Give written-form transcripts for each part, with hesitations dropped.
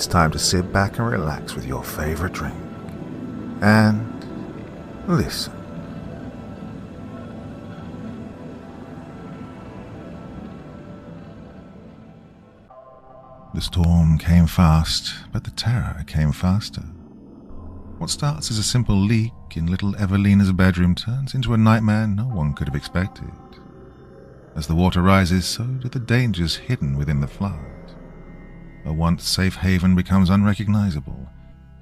it's time to sit back and relax with your favorite drink. And listen. The storm came fast, but the terror came faster. What starts as a simple leak in little Evelina's bedroom turns into a nightmare no one could have expected. As the water rises, so do the dangers hidden within the flood. A once safe haven becomes unrecognizable,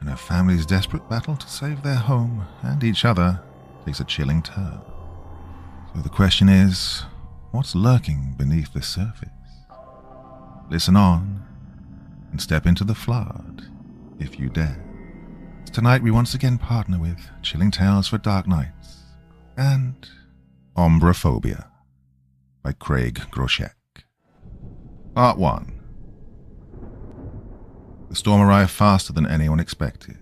and her family's desperate battle to save their home and each other takes a chilling turn. So the question is, what's lurking beneath the surface? Listen on, and step into the flood, if you dare. Tonight we once again partner with Chilling Tales for Dark Nights and Ombrophobia by Craig Groshek. Part 1. The storm arrived faster than anyone expected.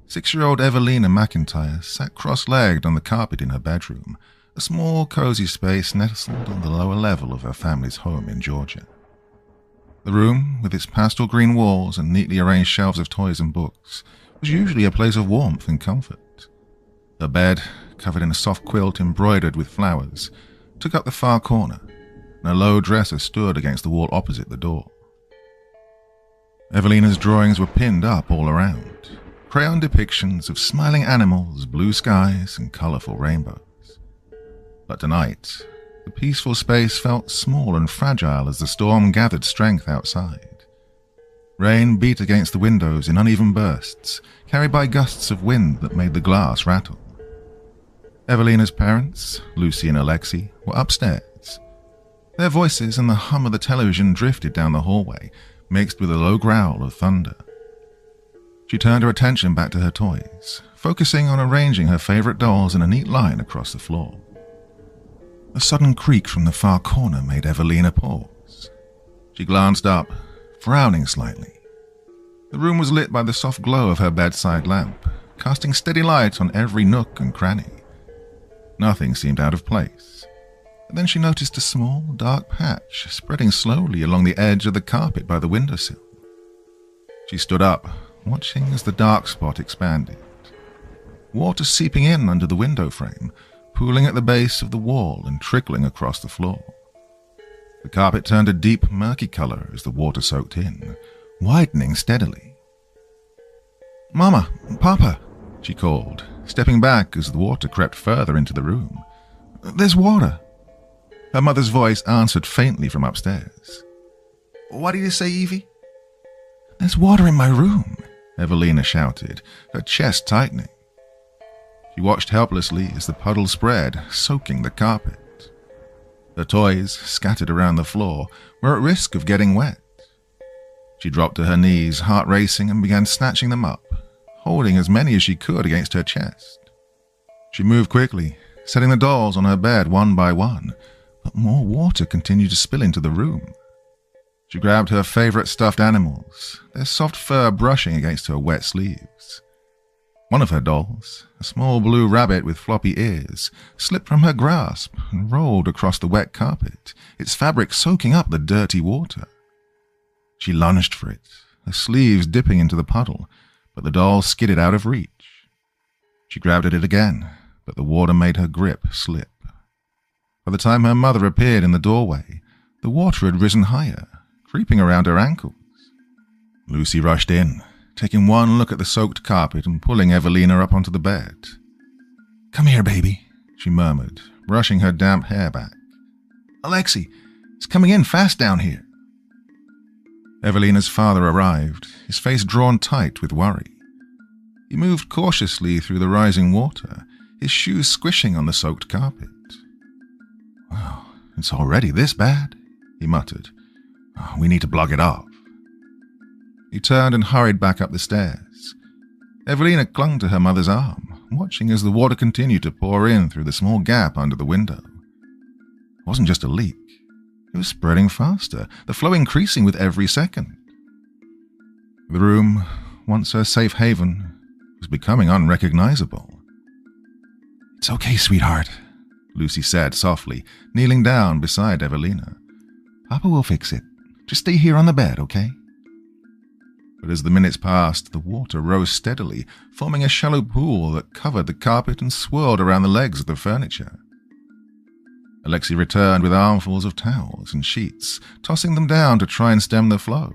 6-year-old Evelina McIntyre sat cross-legged on the carpet in her bedroom, a small, cozy space nestled on the lower level of her family's home in Georgia. The room, with its pastel green walls and neatly arranged shelves of toys and books, was usually a place of warmth and comfort. Her bed, covered in a soft quilt embroidered with flowers, took up the far corner, and a low dresser stood against the wall opposite the door. Evelina's drawings were pinned up all around, crayon depictions of smiling animals, blue skies, and colorful rainbows. But tonight, the peaceful space felt small and fragile as the storm gathered strength outside. Rain beat against the windows in uneven bursts, carried by gusts of wind that made the glass rattle. Evelina's parents, Lucy and Alexi, were upstairs. Their voices and the hum of the television drifted down the hallway, mixed with a low growl of thunder. She turned her attention back to her toys, focusing on arranging her favorite dolls in a neat line across the floor. A sudden creak from the far corner made Evelina pause. She glanced up, frowning slightly. The room was lit by the soft glow of her bedside lamp, casting steady light on every nook and cranny. Nothing seemed out of place. And then she noticed a small, dark patch spreading slowly along the edge of the carpet by the windowsill. She stood up, watching as the dark spot expanded. Water seeping in under the window frame, pooling at the base of the wall and trickling across the floor. The carpet turned a deep, murky color as the water soaked in, widening steadily. "Mama, Papa," she called, stepping back as the water crept further into the room. "There's water." Her mother's voice answered faintly from upstairs. "What did you say, Evie?" "There's water in my room," Evelina shouted, her chest tightening. She watched helplessly as the puddle spread, soaking the carpet. The toys, scattered around the floor, were at risk of getting wet. She dropped to her knees, heart racing, and began snatching them up, holding as many as she could against her chest. She moved quickly, setting the dolls on her bed one by one, but more water continued to spill into the room. She grabbed her favorite stuffed animals, their soft fur brushing against her wet sleeves. One of her dolls, a small blue rabbit with floppy ears, slipped from her grasp and rolled across the wet carpet, its fabric soaking up the dirty water. She lunged for it, her sleeves dipping into the puddle, but the doll skidded out of reach. She grabbed at it again, but the water made her grip slip. By the time her mother appeared in the doorway, the water had risen higher, creeping around her ankles. Lucy rushed in, taking one look at the soaked carpet and pulling Evelina up onto the bed. "Come here, baby," she murmured, brushing her damp hair back. "Alexi, it's coming in fast down here." Evelina's father arrived, his face drawn tight with worry. He moved cautiously through the rising water, his shoes squishing on the soaked carpet. "Well, it's already this bad," he muttered. "We need to block it off." He turned and hurried back up the stairs. Evelina clung to her mother's arm, watching as the water continued to pour in through the small gap under the window. It wasn't just a leak. It was spreading faster, the flow increasing with every second. The room, once her safe haven, was becoming unrecognizable. "It's okay, sweetheart," Lucy said softly, kneeling down beside Evelina. "Papa will fix it. Just stay here on the bed, okay?" But as the minutes passed, the water rose steadily, forming a shallow pool that covered the carpet and swirled around the legs of the furniture. Alexei returned with armfuls of towels and sheets, tossing them down to try and stem the flow.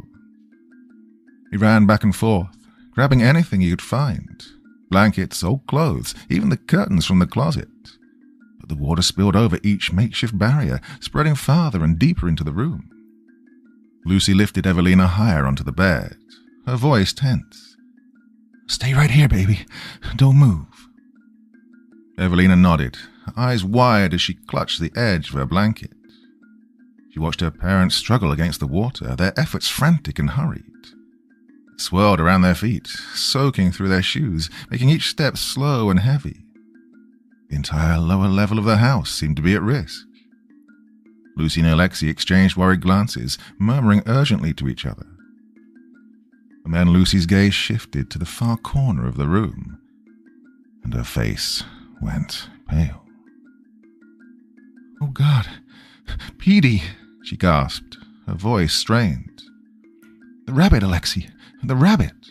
He ran back and forth, grabbing anything he could find, blankets, old clothes, even the curtains from the closet. But the water spilled over each makeshift barrier, spreading farther and deeper into the room. Lucy lifted Evelina higher onto the bed, her voice tense. "Stay right here, baby. Don't move." Evelina nodded, her eyes wide as she clutched the edge of her blanket. She watched her parents struggle against the water, their efforts frantic and hurried. It swirled around their feet, soaking through their shoes, making each step slow and heavy. The entire lower level of the house seemed to be at risk. Lucy and Alexei exchanged worried glances, murmuring urgently to each other. And then Lucy's gaze shifted to the far corner of the room, and her face went pale. "Oh, God, Petey," she gasped, her voice strained. "The rabbit, Alexei, the rabbit."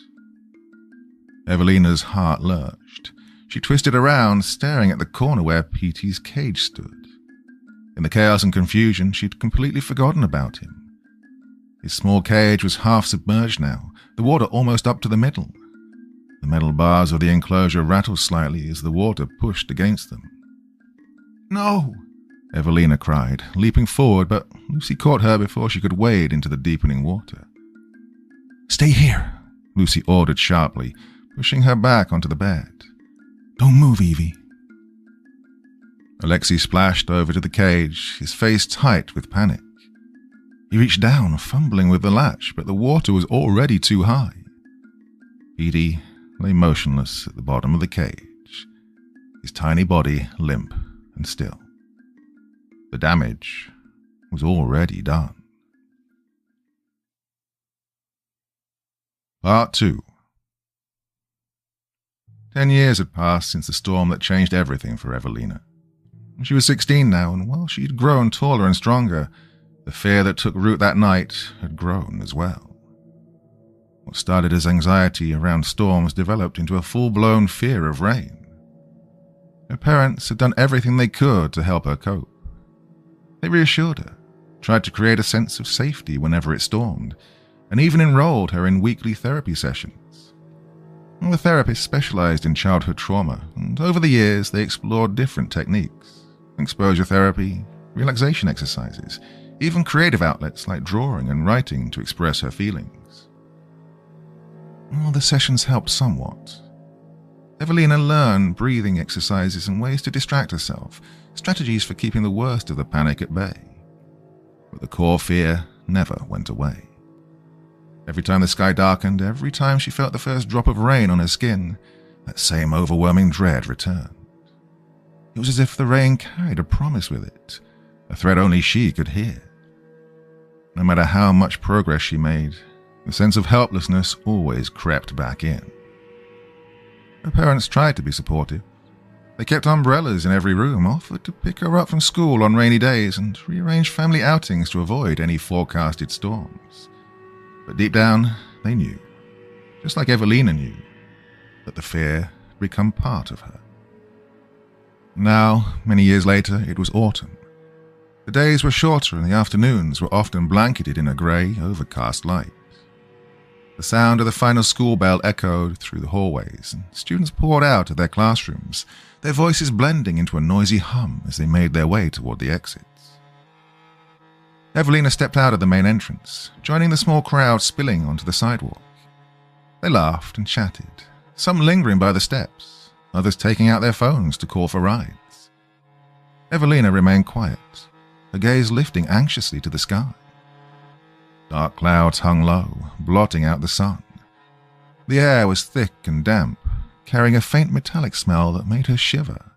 Evelina's heart lurched. She twisted around, staring at the corner where Petey's cage stood. In the chaos and confusion, she'd completely forgotten about him. His small cage was half submerged now, the water almost up to the middle. The metal bars of the enclosure rattled slightly as the water pushed against them. "No!" Evelina cried, leaping forward, but Lucy caught her before she could wade into the deepening water. "Stay here," Lucy ordered sharply, pushing her back onto the bed. "Don't move, Evie." Alexei splashed over to the cage, his face tight with panic. He reached down, fumbling with the latch, but the water was already too high. Petey lay motionless at the bottom of the cage, his tiny body limp and still. The damage was already done. Part 2. 10 years had passed since the storm that changed everything for Evelina. She was 16 now, and while she'd grown taller and stronger, the fear that took root that night had grown as well. What started as anxiety around storms developed into a full-blown fear of rain. Her parents had done everything they could to help her cope. They reassured her, tried to create a sense of safety whenever it stormed, and even enrolled her in weekly therapy sessions. The therapist specialized in childhood trauma, and over the years they explored different techniques: exposure therapy, relaxation exercises, even creative outlets like drawing and writing to express her feelings. All the sessions helped somewhat. Evelina learned breathing exercises and ways to distract herself, strategies for keeping the worst of the panic at bay. But the core fear never went away. Every time the sky darkened, every time she felt the first drop of rain on her skin, that same overwhelming dread returned. It was as if the rain carried a promise with it, a threat only she could hear. No matter how much progress she made, the sense of helplessness always crept back in. Her parents tried to be supportive. They kept umbrellas in every room, offered to pick her up from school on rainy days, and rearranged family outings to avoid any forecasted storms. But deep down, they knew, just like Evelina knew, that the fear had become part of her. Now, many years later, it was autumn. The days were shorter and the afternoons were often blanketed in a grey, overcast light. The sound of the final school bell echoed through the hallways, and students poured out of their classrooms, their voices blending into a noisy hum as they made their way toward the exits. Evelina stepped out of the main entrance, joining the small crowd spilling onto the sidewalk. They laughed and chatted, some lingering by the steps, others taking out their phones to call for rides. Evelina remained quiet, her gaze lifting anxiously to the sky. Dark clouds hung low, blotting out the sun. The air was thick and damp, carrying a faint metallic smell that made her shiver.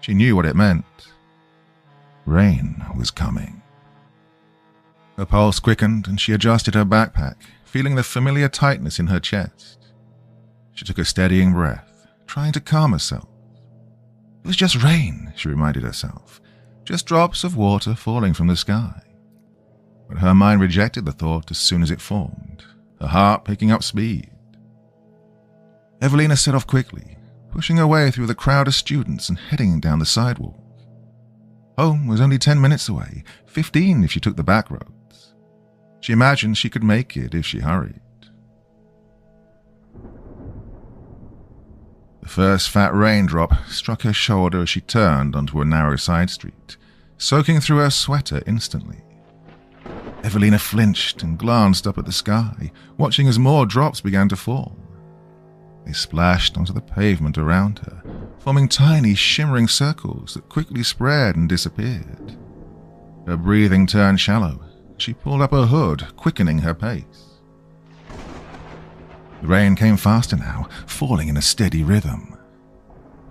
She knew what it meant. Rain was coming. Her pulse quickened and she adjusted her backpack, feeling the familiar tightness in her chest. She took a steadying breath, trying to calm herself. It was just rain, she reminded herself, just drops of water falling from the sky. But her mind rejected the thought as soon as it formed, her heart picking up speed. Evelina set off quickly, pushing her way through the crowd of students and heading down the sidewalk. Home was only 10 minutes away, 15 if she took the back roads. She imagined she could make it if she hurried. The first fat raindrop struck her shoulder as she turned onto a narrow side street, soaking through her sweater instantly. Evelina flinched and glanced up at the sky, watching as more drops began to fall. They splashed onto the pavement around her, forming tiny, shimmering circles that quickly spread and disappeared. Her breathing turned shallow. She pulled up her hood, quickening her pace. The rain came faster now, falling in a steady rhythm.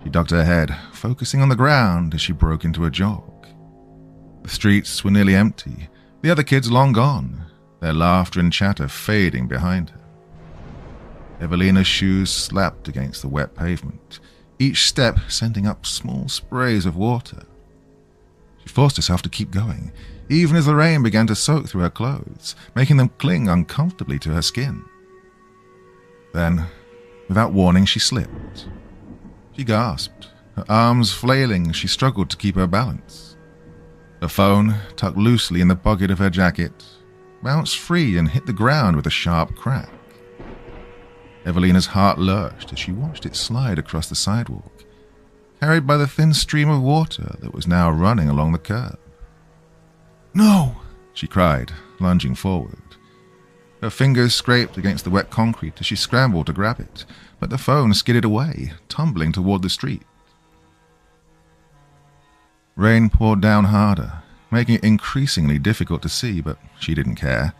She ducked her head, focusing on the ground as she broke into a jog. The streets were nearly empty, the other kids long gone, their laughter and chatter fading behind her. Evelina's shoes slapped against the wet pavement, each step sending up small sprays of water. She forced herself to keep going, even as the rain began to soak through her clothes, making them cling uncomfortably to her skin. Then, without warning, she slipped. She gasped, her arms flailing as she struggled to keep her balance. Her phone, tucked loosely in the pocket of her jacket, bounced free and hit the ground with a sharp crack. Evelina's heart lurched as she watched it slide across the sidewalk, carried by the thin stream of water that was now running along the curb. "No!" she cried, lunging forward. Her fingers scraped against the wet concrete as she scrambled to grab it, but the phone skidded away, tumbling toward the street. Rain poured down harder, making it increasingly difficult to see, but she didn't care.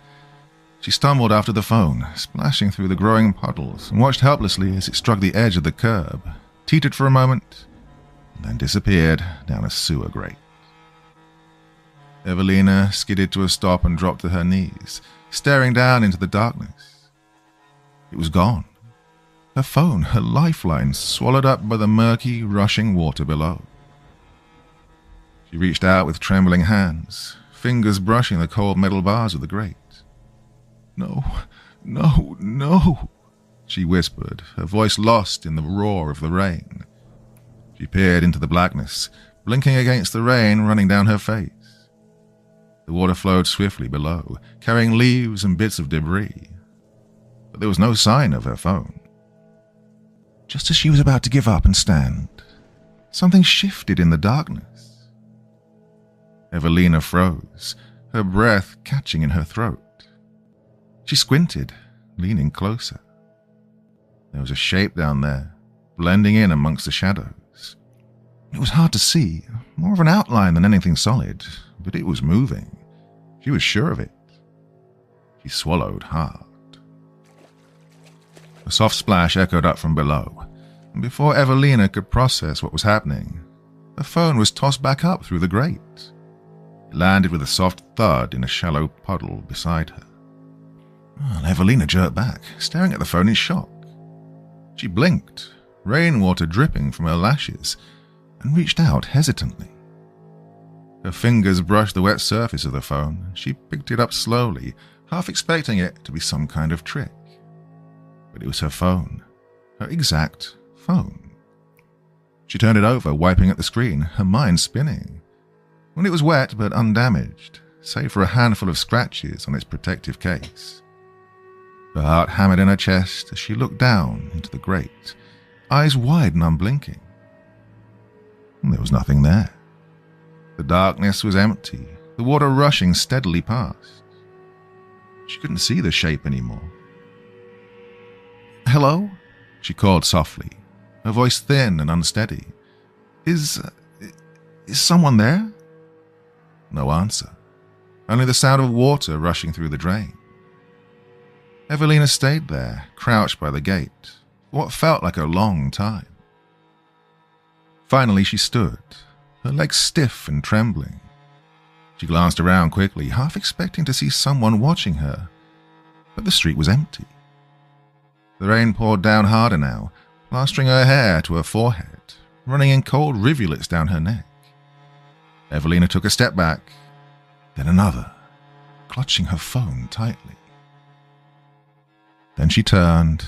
She stumbled after the phone, splashing through the growing puddles, and watched helplessly as it struck the edge of the curb, teetered for a moment, and then disappeared down a sewer grate. Evelina skidded to a stop and dropped to her knees, staring down into the darkness. It was gone. Her phone, her lifeline, swallowed up by the murky, rushing water below. She reached out with trembling hands, fingers brushing the cold metal bars of the grate. "No, no, no," she whispered, her voice lost in the roar of the rain. She peered into the blackness, blinking against the rain running down her face. The water flowed swiftly below, carrying leaves and bits of debris. But there was no sign of her phone. Just as she was about to give up and stand, something shifted in the darkness. Evelina froze, her breath catching in her throat. She squinted, leaning closer. There was a shape down there, blending in amongst the shadows. It was hard to see, more of an outline than anything solid, but it was moving. She was sure of it. She swallowed hard. A soft splash echoed up from below, and before Evelina could process what was happening, the phone was tossed back up through the grate. It landed with a soft thud in a shallow puddle beside her. Evelina jerked back, staring at the phone in shock. She blinked, rainwater dripping from her lashes, and reached out hesitantly. Her fingers brushed the wet surface of the phone. She picked it up slowly, half expecting it to be some kind of trick. But it was her phone, her exact phone. She turned it over, wiping at the screen, her mind spinning. Well, it was wet but undamaged, save for a handful of scratches on its protective case. Her heart hammered in her chest as she looked down into the grate, eyes wide and unblinking. There was nothing there. The darkness was empty, the water rushing steadily past. She couldn't see the shape anymore. "Hello?" she called softly, her voice thin and unsteady. Is someone there?" No answer, only the sound of water rushing through the drain. Evelina stayed there, crouched by the gate, for what felt like a long time. Finally she stood, her legs stiff and trembling. She glanced around quickly, half expecting to see someone watching her, but the street was empty. The rain poured down harder now, plastering her hair to her forehead, running in cold rivulets down her neck. Evelina took a step back, then another, clutching her phone tightly. Then she turned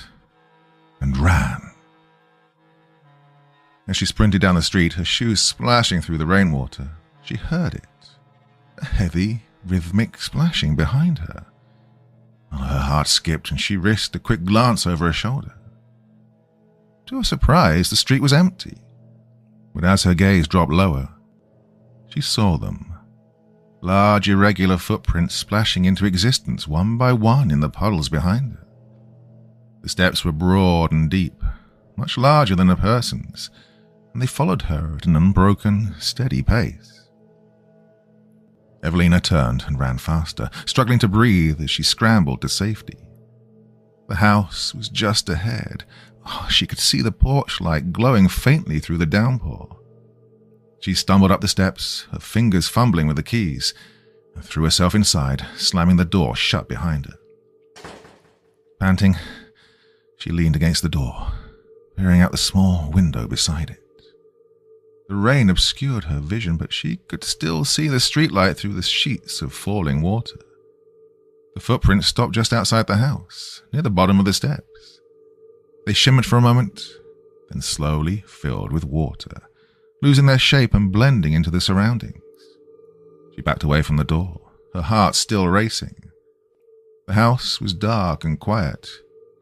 and ran. As she sprinted down the street, her shoes splashing through the rainwater, she heard it. A heavy, rhythmic splashing behind her. Her heart skipped and she risked a quick glance over her shoulder. To her surprise, the street was empty. But as her gaze dropped lower, she saw them. Large, irregular footprints splashing into existence one by one in the puddles behind her. The steps were broad and deep, much larger than a person's, and they followed her at an unbroken, steady pace. Evelina turned and ran faster, struggling to breathe as she scrambled to safety. The house was just ahead. She could see the porch light glowing faintly through the downpour. She stumbled up the steps, her fingers fumbling with the keys, and threw herself inside, slamming the door shut behind her. Panting, she leaned against the door, peering out the small window beside it. The rain obscured her vision, but she could still see the streetlight through the sheets of falling water. The footprints stopped just outside the house, near the bottom of the steps. They shimmered for a moment, then slowly filled with water, losing their shape and blending into the surroundings. She backed away from the door, her heart still racing. The house was dark and quiet,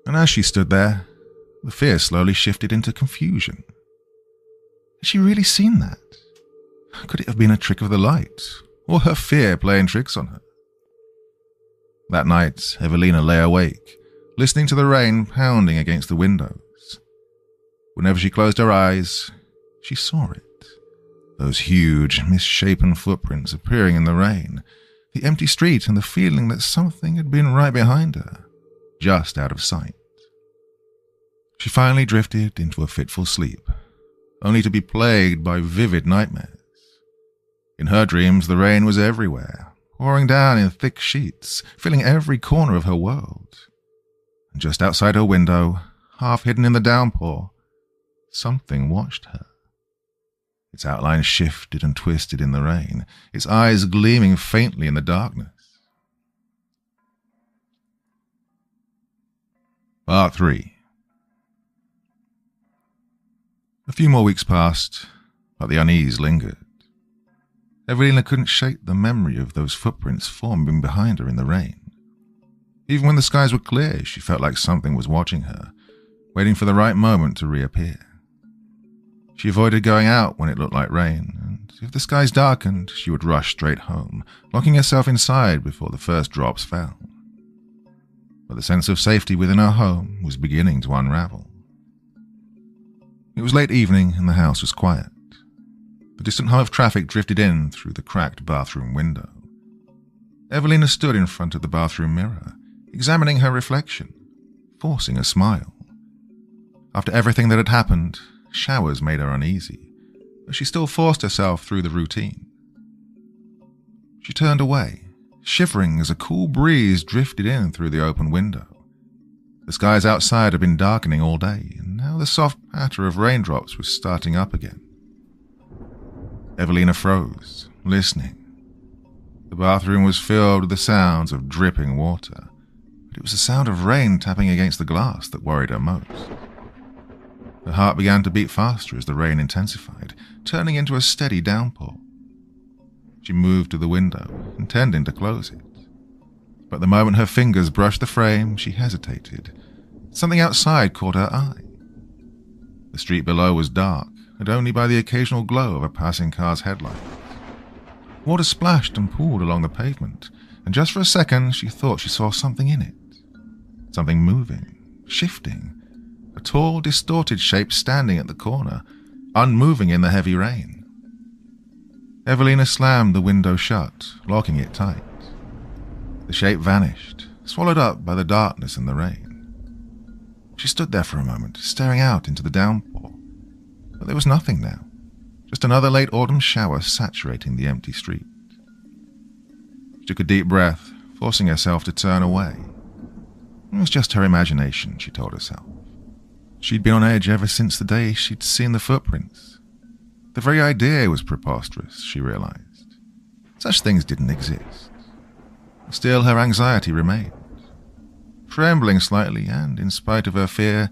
and as she stood there, the fear slowly shifted into confusion. Had she really seen that? Could it have been a trick of the light, or her fear playing tricks on her? That night, Evelina lay awake, listening to the rain pounding against the windows. Whenever she closed her eyes, she saw it. Those huge, misshapen footprints appearing in the rain, the empty street and the feeling that something had been right behind her, just out of sight. She finally drifted into a fitful sleep, only to be plagued by vivid nightmares. In her dreams, the rain was everywhere, pouring down in thick sheets, filling every corner of her world. And just outside her window, half hidden in the downpour, something watched her. Its outline shifted and twisted in the rain, its eyes gleaming faintly in the darkness. Part 3. A few more weeks passed, but the unease lingered. Evelina couldn't shake the memory of those footprints forming behind her in the rain. Even when the skies were clear, she felt like something was watching her, waiting for the right moment to reappear. She avoided going out when it looked like rain, and if the skies darkened, she would rush straight home, locking herself inside before the first drops fell. But the sense of safety within her home was beginning to unravel. It was late evening and the house was quiet. The distant hum of traffic drifted in through the cracked bathroom window. Evelina stood in front of the bathroom mirror, examining her reflection, forcing a smile. After everything that had happened, showers made her uneasy, but she still forced herself through the routine. She turned away, shivering as a cool breeze drifted in through the open window. The skies outside had been darkening all day, and now the soft patter of raindrops was starting up again. Evelina froze, listening. The bathroom was filled with the sounds of dripping water, but it was the sound of rain tapping against the glass that worried her most. Her heart began to beat faster as the rain intensified, turning into a steady downpour. She moved to the window, intending to close it. But the moment her fingers brushed the frame, she hesitated. Something outside caught her eye. The street below was dark, lit only by the occasional glow of a passing car's headlights. Water splashed and pooled along the pavement, and just for a second she thought she saw something in it. Something moving, shifting. A tall, distorted shape standing at the corner, unmoving in the heavy rain. Evelina slammed the window shut, locking it tight. The shape vanished, swallowed up by the darkness and the rain. She stood there for a moment, staring out into the downpour. But there was nothing now, just another late autumn shower saturating the empty street. She took a deep breath, forcing herself to turn away. It was just her imagination, she told herself. She'd been on edge ever since the day she'd seen the footprints. The very idea was preposterous, she realized. Such things didn't exist. Still, her anxiety remained. Trembling slightly, and in spite of her fear,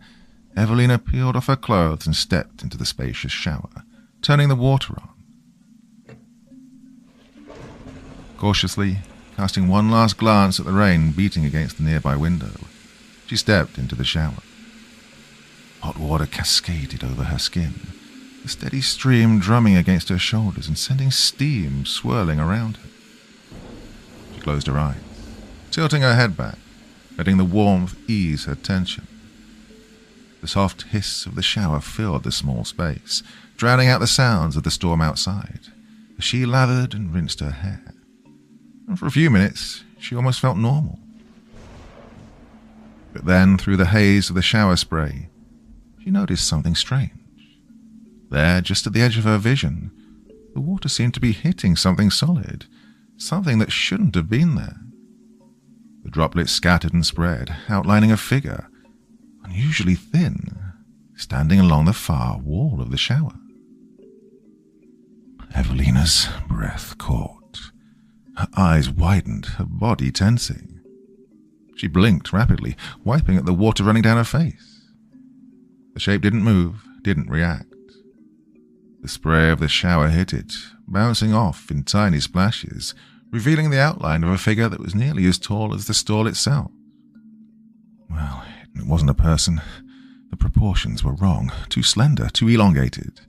Evelina peeled off her clothes and stepped into the spacious shower, turning the water on. Cautiously, casting one last glance at the rain beating against the nearby window, she stepped into the shower. Hot water cascaded over her skin, the steady stream drumming against her shoulders and sending steam swirling around her. She closed her eyes, tilting her head back, letting the warmth ease her tension. The soft hiss of the shower filled the small space, drowning out the sounds of the storm outside, as she lathered and rinsed her hair. And for a few minutes, she almost felt normal. But then, through the haze of the shower spray, she noticed something strange. There, just at the edge of her vision, the water seemed to be hitting something solid, something that shouldn't have been there. The droplets scattered and spread, outlining a figure, unusually thin, standing along the far wall of the shower. Evelina's breath caught. Her eyes widened, her body tensing. She blinked rapidly, wiping at the water running down her face. The shape didn't move, didn't react. The spray of the shower hit it, bouncing off in tiny splashes, revealing the outline of a figure that was nearly as tall as the stall itself. Well, it wasn't a person. The proportions were wrong, too slender, too elongated.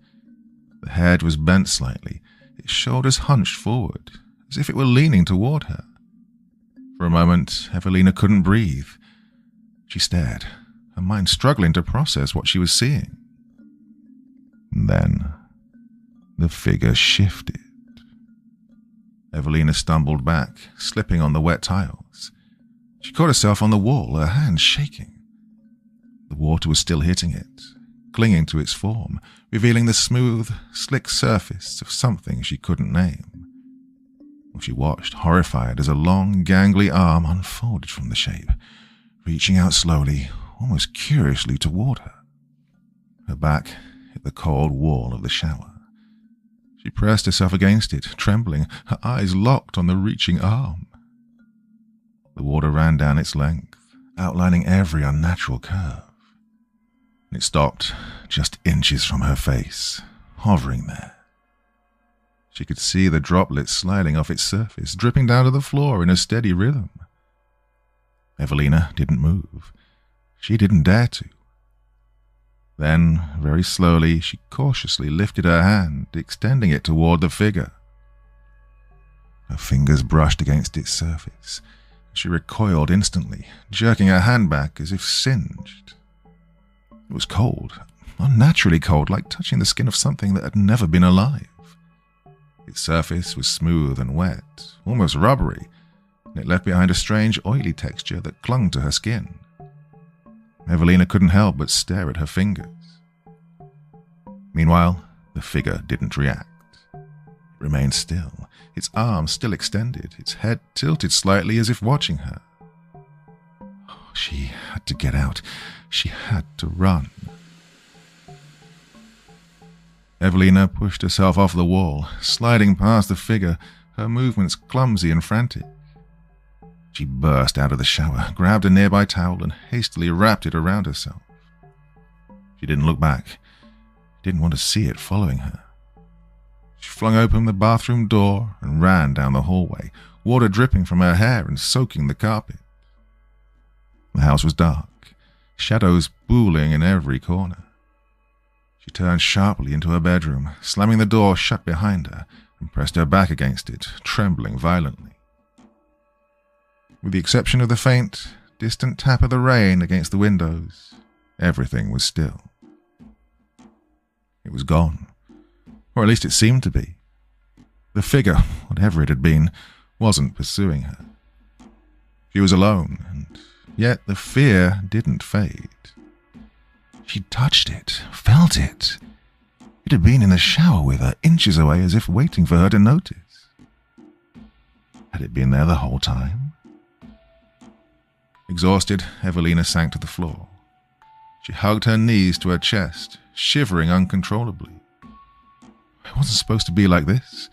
The head was bent slightly, its shoulders hunched forward, as if it were leaning toward her. For a moment, Evelina couldn't breathe. She stared, her mind struggling to process what she was seeing. And then, the figure shifted. Evelina stumbled back, slipping on the wet tiles. She caught herself on the wall, her hands shaking. The water was still hitting it, clinging to its form, revealing the smooth, slick surface of something she couldn't name. She watched, horrified, as a long, gangly arm unfolded from the shape, reaching out slowly, almost curiously toward her. Her back hit the cold wall of the shower. She pressed herself against it, trembling, her eyes locked on the reaching arm. The water ran down its length, outlining every unnatural curve. It stopped just inches from her face, hovering there. She could see the droplets sliding off its surface, dripping down to the floor in a steady rhythm. Evelina didn't move. She didn't dare to. Then, very slowly, she cautiously lifted her hand, extending it toward the figure. Her fingers brushed against its surface. She recoiled instantly, jerking her hand back as if singed. It was cold, unnaturally cold, like touching the skin of something that had never been alive. Its surface was smooth and wet, almost rubbery, and it left behind a strange, oily texture that clung to her skin. Evelina couldn't help but stare at her fingers. Meanwhile, the figure didn't react. It remained still, its arms still extended, its head tilted slightly as if watching her. She had to get out. She had to run. Evelina pushed herself off the wall, sliding past the figure, her movements clumsy and frantic. She burst out of the shower, grabbed a nearby towel, and hastily wrapped it around herself. She didn't look back, didn't want to see it following her. She flung open the bathroom door and ran down the hallway, water dripping from her hair and soaking the carpet. The house was dark, shadows booling in every corner. She turned sharply into her bedroom, slamming the door shut behind her, and pressed her back against it, trembling violently. With the exception of the faint, distant tap of the rain against the windows, everything was still. It was gone, or at least it seemed to be. The figure, whatever it had been, wasn't pursuing her. She was alone, and yet the fear didn't fade. She touched it, felt it. It had been in the shower with her, inches away, as if waiting for her to notice. Had it been there the whole time? Exhausted, Evelina sank to the floor. She hugged her knees to her chest, shivering uncontrollably. It wasn't supposed to be like this.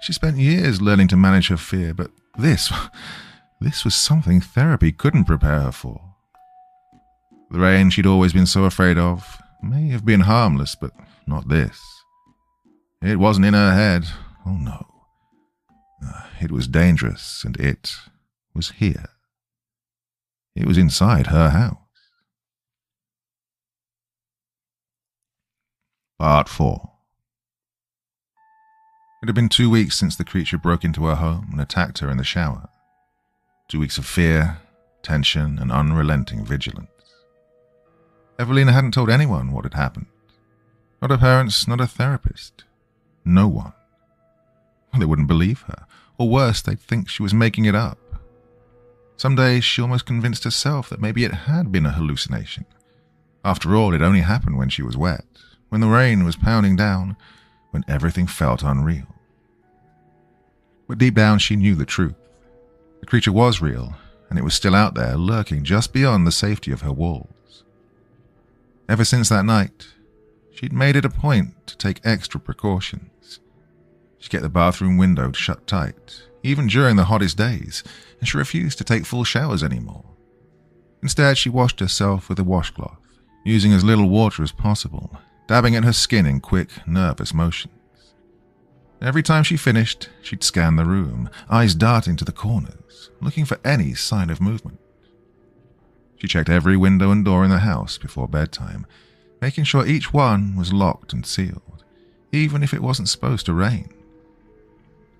She spent years learning to manage her fear, but this was something therapy couldn't prepare her for. The rain she'd always been so afraid of may have been harmless, but not this. It wasn't in her head. Oh no. It was dangerous, and it was here. It was inside her house. Part 4. It had been 2 weeks since the creature broke into her home and attacked her in the shower. 2 weeks of fear, tension, and unrelenting vigilance. Evelina hadn't told anyone what had happened. Not her parents, not a therapist. No one. They wouldn't believe her, or worse, they'd think she was making it up. Some days she almost convinced herself that maybe it had been a hallucination. After all, it only happened when she was wet, when the rain was pounding down, when everything felt unreal. But deep down she knew the truth. The creature was real, and it was still out there, lurking just beyond the safety of her walls. Ever since that night, she'd made it a point to take extra precautions. She'd get the bathroom window shut tight, even during the hottest days, and she refused to take full showers anymore. Instead, she washed herself with a washcloth, using as little water as possible, dabbing at her skin in quick, nervous motions. Every time she finished, she'd scan the room, eyes darting to the corners, looking for any sign of movement. She checked every window and door in the house before bedtime, making sure each one was locked and sealed, even if it wasn't supposed to rain.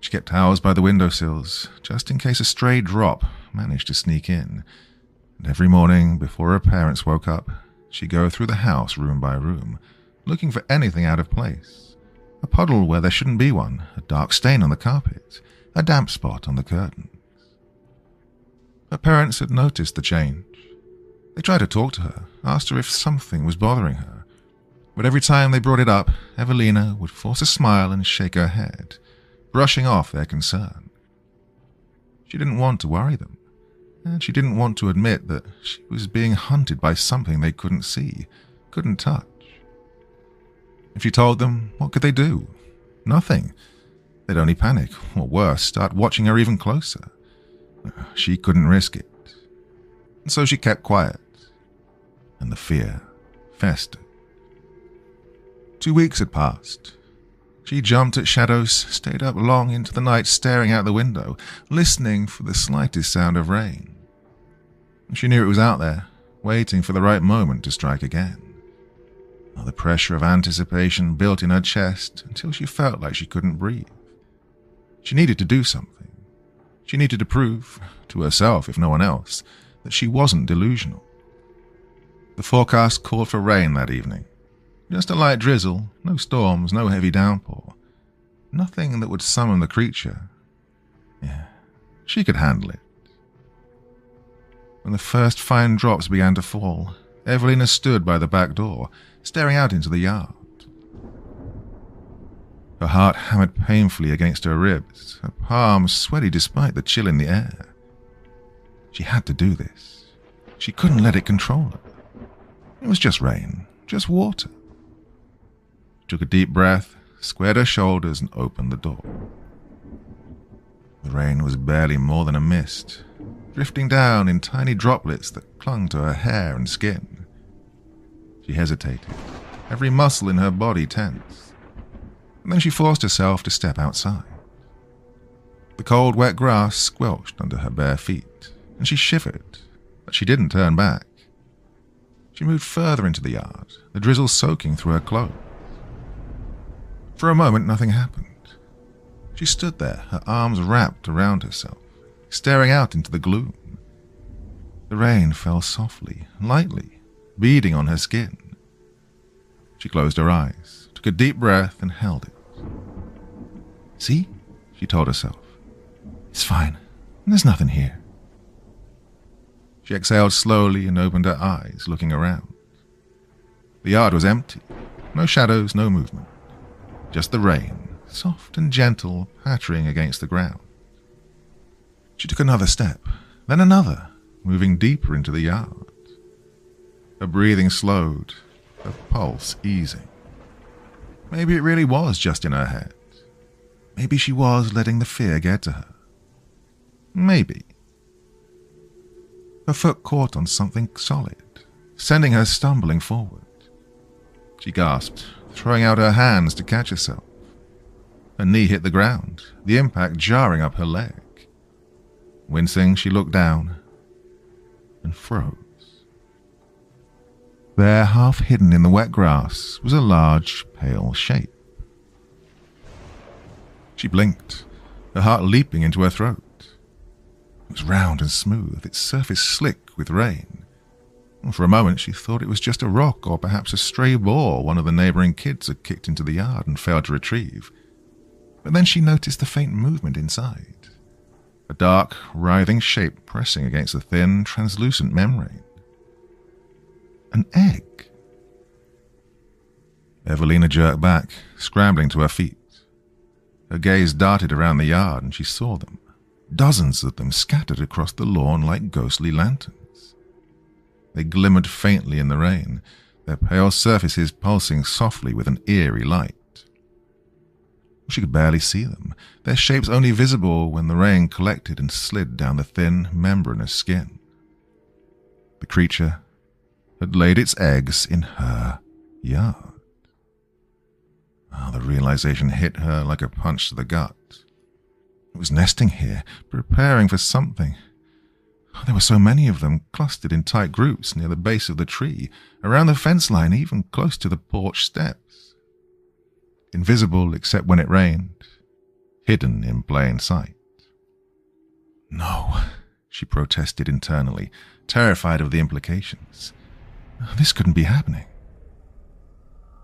She kept towels by the windowsills, just in case a stray drop managed to sneak in, and every morning, before her parents woke up, she'd go through the house room by room, looking for anything out of place. A puddle where there shouldn't be one, a dark stain on the carpet, a damp spot on the curtains. Her parents had noticed the change. They tried to talk to her, asked her if something was bothering her, but every time they brought it up, Evelina would force a smile and shake her head, brushing off their concern. She didn't want to worry them, and she didn't want to admit that she was being hunted by something they couldn't see, couldn't touch. If she told them, what could they do? Nothing. They'd only panic, or worse, start watching her even closer. She couldn't risk it. And so she kept quiet, and the fear festered. 2 weeks had passed. She jumped at shadows, stayed up long into the night staring out the window, listening for the slightest sound of rain. She knew it was out there, waiting for the right moment to strike again. The pressure of anticipation built in her chest until she felt like she couldn't breathe. She needed to do something. She needed to prove, to herself if no one else, that she wasn't delusional. The forecast called for rain that evening. Just a light drizzle, no storms, no heavy downpour. Nothing that would summon the creature. Yeah, she could handle it. When the first fine drops began to fall, Evelina stood by the back door, staring out into the yard. Her heart hammered painfully against her ribs, her palms sweaty despite the chill in the air. She had to do this. She couldn't let it control her. It was just rain, just water. She took a deep breath, squared her shoulders, and opened the door. The rain was barely more than a mist, drifting down in tiny droplets that clung to her hair and skin. She hesitated, every muscle in her body tense. And then she forced herself to step outside. The cold, wet grass squelched under her bare feet, and she shivered, but she didn't turn back. She moved further into the yard, the drizzle soaking through her clothes. For a moment, nothing happened. She stood there, her arms wrapped around herself, staring out into the gloom. The rain fell softly, lightly, beading on her skin. She closed her eyes, took a deep breath, and held it. See? She told herself. It's fine. There's nothing here. She exhaled slowly and opened her eyes, looking around. The yard was empty. No shadows, no movement. Just the rain, soft and gentle, pattering against the ground. She took another step, then another, moving deeper into the yard. Her breathing slowed, her pulse easing. Maybe it really was just in her head. Maybe she was letting the fear get to her. Maybe. Her foot caught on something solid, sending her stumbling forward. She gasped, throwing out her hands to catch herself. Her knee hit the ground, the impact jarring up her leg. Wincing, she looked down and froze. There, half hidden in the wet grass, was a large, pale shape. She blinked, her heart leaping into her throat. It was round and smooth, its surface slick with rain. For a moment she thought it was just a rock or perhaps a stray ball one of the neighbouring kids had kicked into the yard and failed to retrieve. But then she noticed the faint movement inside. A dark, writhing shape pressing against the thin, translucent membrane. An egg. Evelina jerked back, scrambling to her feet. Her gaze darted around the yard and she saw them. Dozens of them scattered across the lawn like ghostly lanterns. They glimmered faintly in the rain, their pale surfaces pulsing softly with an eerie light. She could barely see them, their shapes only visible when the rain collected and slid down the thin, membranous skin. The creature had laid its eggs in her yard. The realization hit her like a punch to the gut. It was nesting here, preparing for something. There were so many of them, clustered in tight groups near the base of the tree, around the fence line, even close to the porch steps. Invisible except when it rained, hidden in plain sight. No, she protested internally, terrified of the implications. This couldn't be happening.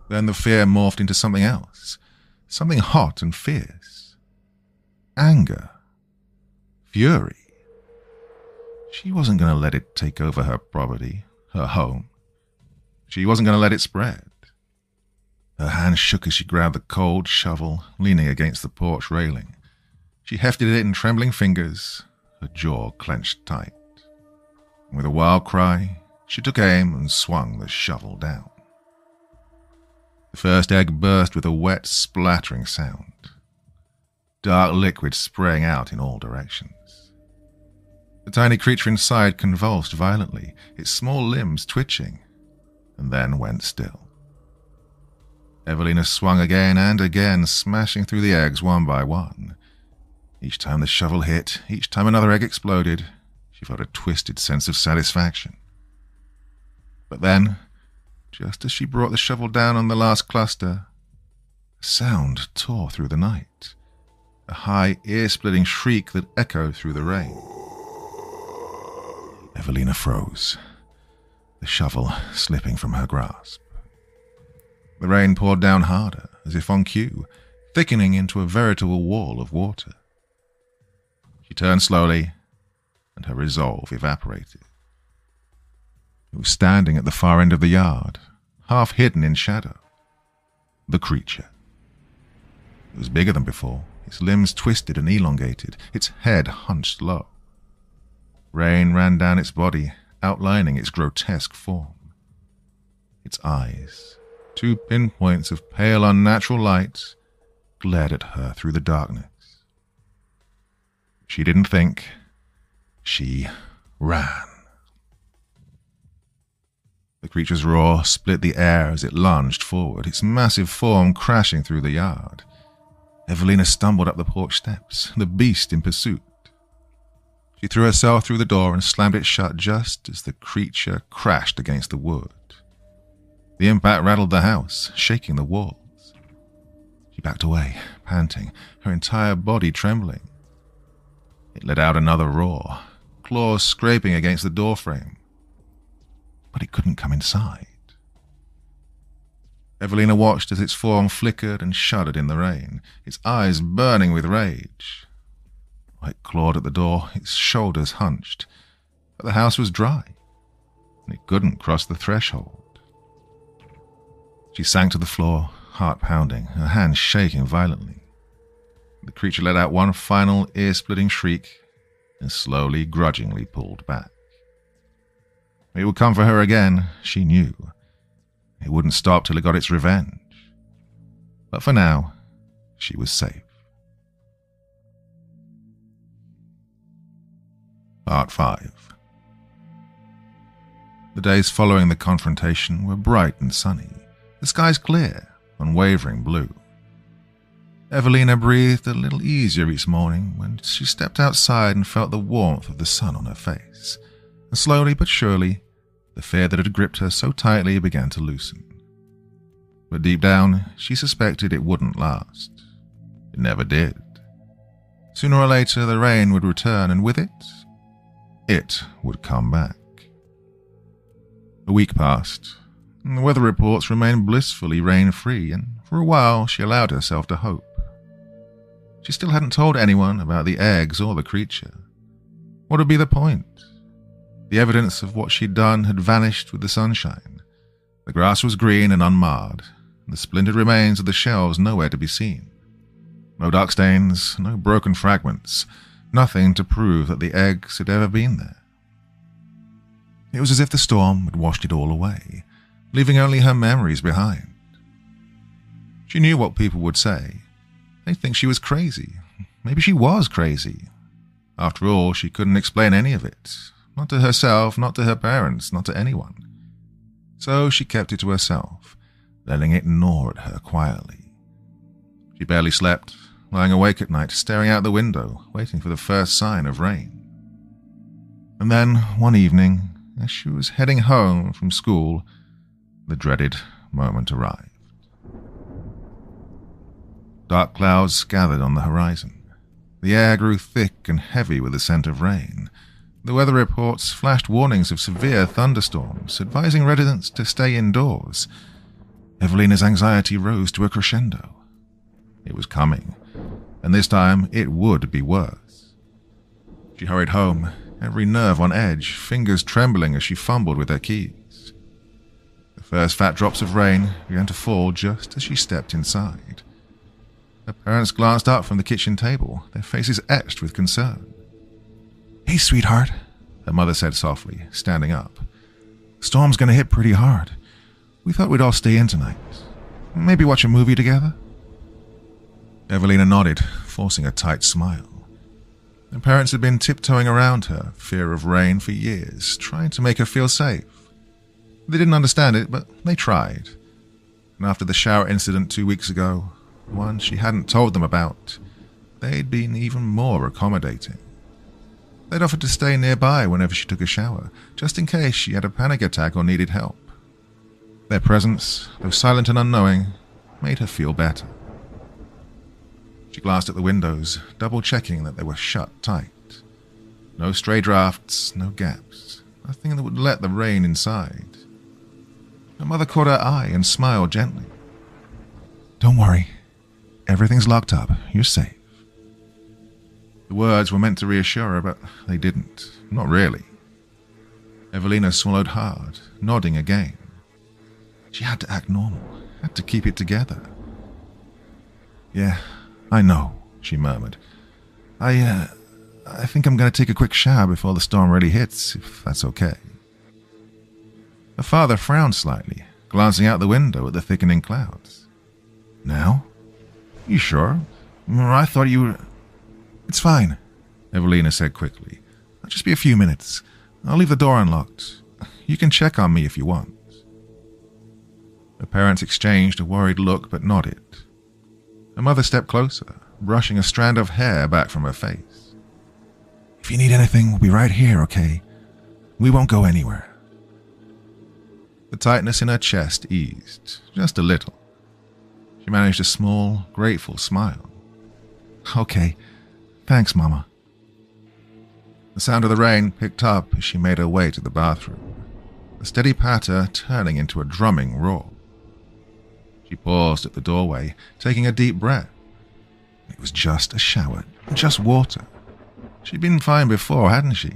Then the fear morphed into something else, something hot and fierce. Anger. Fury. She wasn't going to let it take over her property, her home. She wasn't going to let it spread. Her hand shook as she grabbed the cold shovel, leaning against the porch railing. She hefted it in trembling fingers, her jaw clenched tight. With a wild cry, she took aim and swung the shovel down. The first egg burst with a wet, splattering sound. Dark liquid spraying out in all directions. The tiny creature inside convulsed violently, its small limbs twitching, and then went still. Evelina swung again and again, smashing through the eggs one by one. Each time the shovel hit, each time another egg exploded, she felt a twisted sense of satisfaction. But then, just as she brought the shovel down on the last cluster, a sound tore through the night. A high, ear-splitting shriek that echoed through the rain. Evelina froze, the shovel slipping from her grasp. The rain poured down harder, as if on cue, thickening into a veritable wall of water. She turned slowly, and her resolve evaporated. It was standing at the far end of the yard, half hidden in shadow. The creature. It was bigger than before, its limbs twisted and elongated, its head hunched low. Rain ran down its body, outlining its grotesque form. Its eyes, two pinpoints of pale, unnatural light, glared at her through the darkness. She didn't think. She ran. The creature's roar split the air as it lunged forward, its massive form crashing through the yard. Evelina stumbled up the porch steps, the beast in pursuit. She threw herself through the door and slammed it shut just as the creature crashed against the wood. The impact rattled the house, shaking the walls. She backed away, panting, her entire body trembling. It let out another roar, claws scraping against the doorframe. But it couldn't come inside. Evelina watched as its form flickered and shuddered in the rain, its eyes burning with rage. It clawed at the door, its shoulders hunched, but the house was dry, and it couldn't cross the threshold. She sank to the floor, heart pounding, her hands shaking violently. The creature let out one final ear-splitting shriek and slowly, grudgingly pulled back. It would come for her again, she knew. It wouldn't stop till it got its revenge. But for now, she was safe. Part 5. The days following the confrontation were bright and sunny, the skies clear, unwavering blue. Evelina breathed a little easier each morning when she stepped outside and felt the warmth of the sun on her face, and slowly but surely, the fear that had gripped her so tightly began to loosen. But deep down, she suspected it wouldn't last. It never did. Sooner or later, the rain would return, and with it would come back. A week passed, and the weather reports remained blissfully rain-free, and for a while she allowed herself to hope. She still hadn't told anyone about the eggs or the creature. What would be the point? The evidence of what she'd done had vanished with the sunshine. The grass was green and unmarred, and the splintered remains of the shells nowhere to be seen. No dark stains, no broken fragments, nothing to prove that the eggs had ever been there. It was as if the storm had washed it all away, leaving only her memories behind. She knew what people would say. They'd think she was crazy. Maybe she was crazy. After all, she couldn't explain any of it. Not to herself, not to her parents, not to anyone. So she kept it to herself, letting it gnaw at her quietly. She barely slept, lying awake at night, staring out the window, waiting for the first sign of rain. And then, one evening, as she was heading home from school, the dreaded moment arrived. Dark clouds gathered on the horizon. The air grew thick and heavy with the scent of rain. The weather reports flashed warnings of severe thunderstorms, advising residents to stay indoors. Evelina's anxiety rose to a crescendo. It was coming, and this time it would be worse. She hurried home, every nerve on edge, fingers trembling as she fumbled with her keys. The first fat drops of rain began to fall just as she stepped inside. Her parents glanced up from the kitchen table, their faces etched with concern. "Hey, sweetheart," her mother said softly, standing up. "The storm's going to hit pretty hard. We thought we'd all stay in tonight. Maybe watch a movie together?" Evelina nodded, forcing a tight smile. Her parents had been tiptoeing around her fear of rain for years, trying to make her feel safe. They didn't understand it, but they tried. And after the shower incident 2 weeks ago, one she hadn't told them about, they'd been even more accommodating. They'd offered to stay nearby whenever she took a shower, just in case she had a panic attack or needed help. Their presence, though silent and unknowing, made her feel better. She glanced at the windows, double-checking that they were shut tight. No stray drafts, no gaps, nothing that would let the rain inside. Her mother caught her eye and smiled gently. "Don't worry. Everything's locked up. You're safe." The words were meant to reassure her, but they didn't. Not really. Evelina swallowed hard, nodding again. She had to act normal, had to keep it together. "Yeah, I know," she murmured. I think I'm going to take a quick shower before the storm really hits, if that's okay." Her father frowned slightly, glancing out the window at the thickening clouds. "Now? You sure? I thought you were—" "It's fine," Evelina said quickly. "I'll just be a few minutes. I'll leave the door unlocked. You can check on me if you want." Her parents exchanged a worried look but nodded. Her mother stepped closer, brushing a strand of hair back from her face. "If you need anything, we'll be right here, okay? We won't go anywhere." The tightness in her chest eased, just a little. She managed a small, grateful smile. "Okay. Thanks, Mama." The sound of the rain picked up as she made her way to the bathroom, the steady patter turning into a drumming roar. She paused at the doorway, taking a deep breath. It was just a shower, just water. She'd been fine before, hadn't she?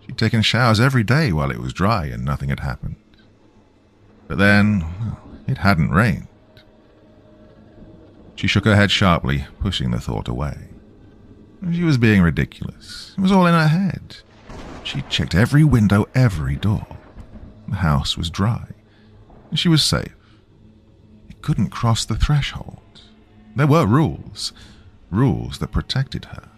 She'd taken showers every day while it was dry and nothing had happened. But then, it hadn't rained. She shook her head sharply, pushing the thought away. She was being ridiculous. It was all in her head. She'd checked every window, every door. The house was dry. She was safe. It couldn't cross the threshold. There were rules that protected her.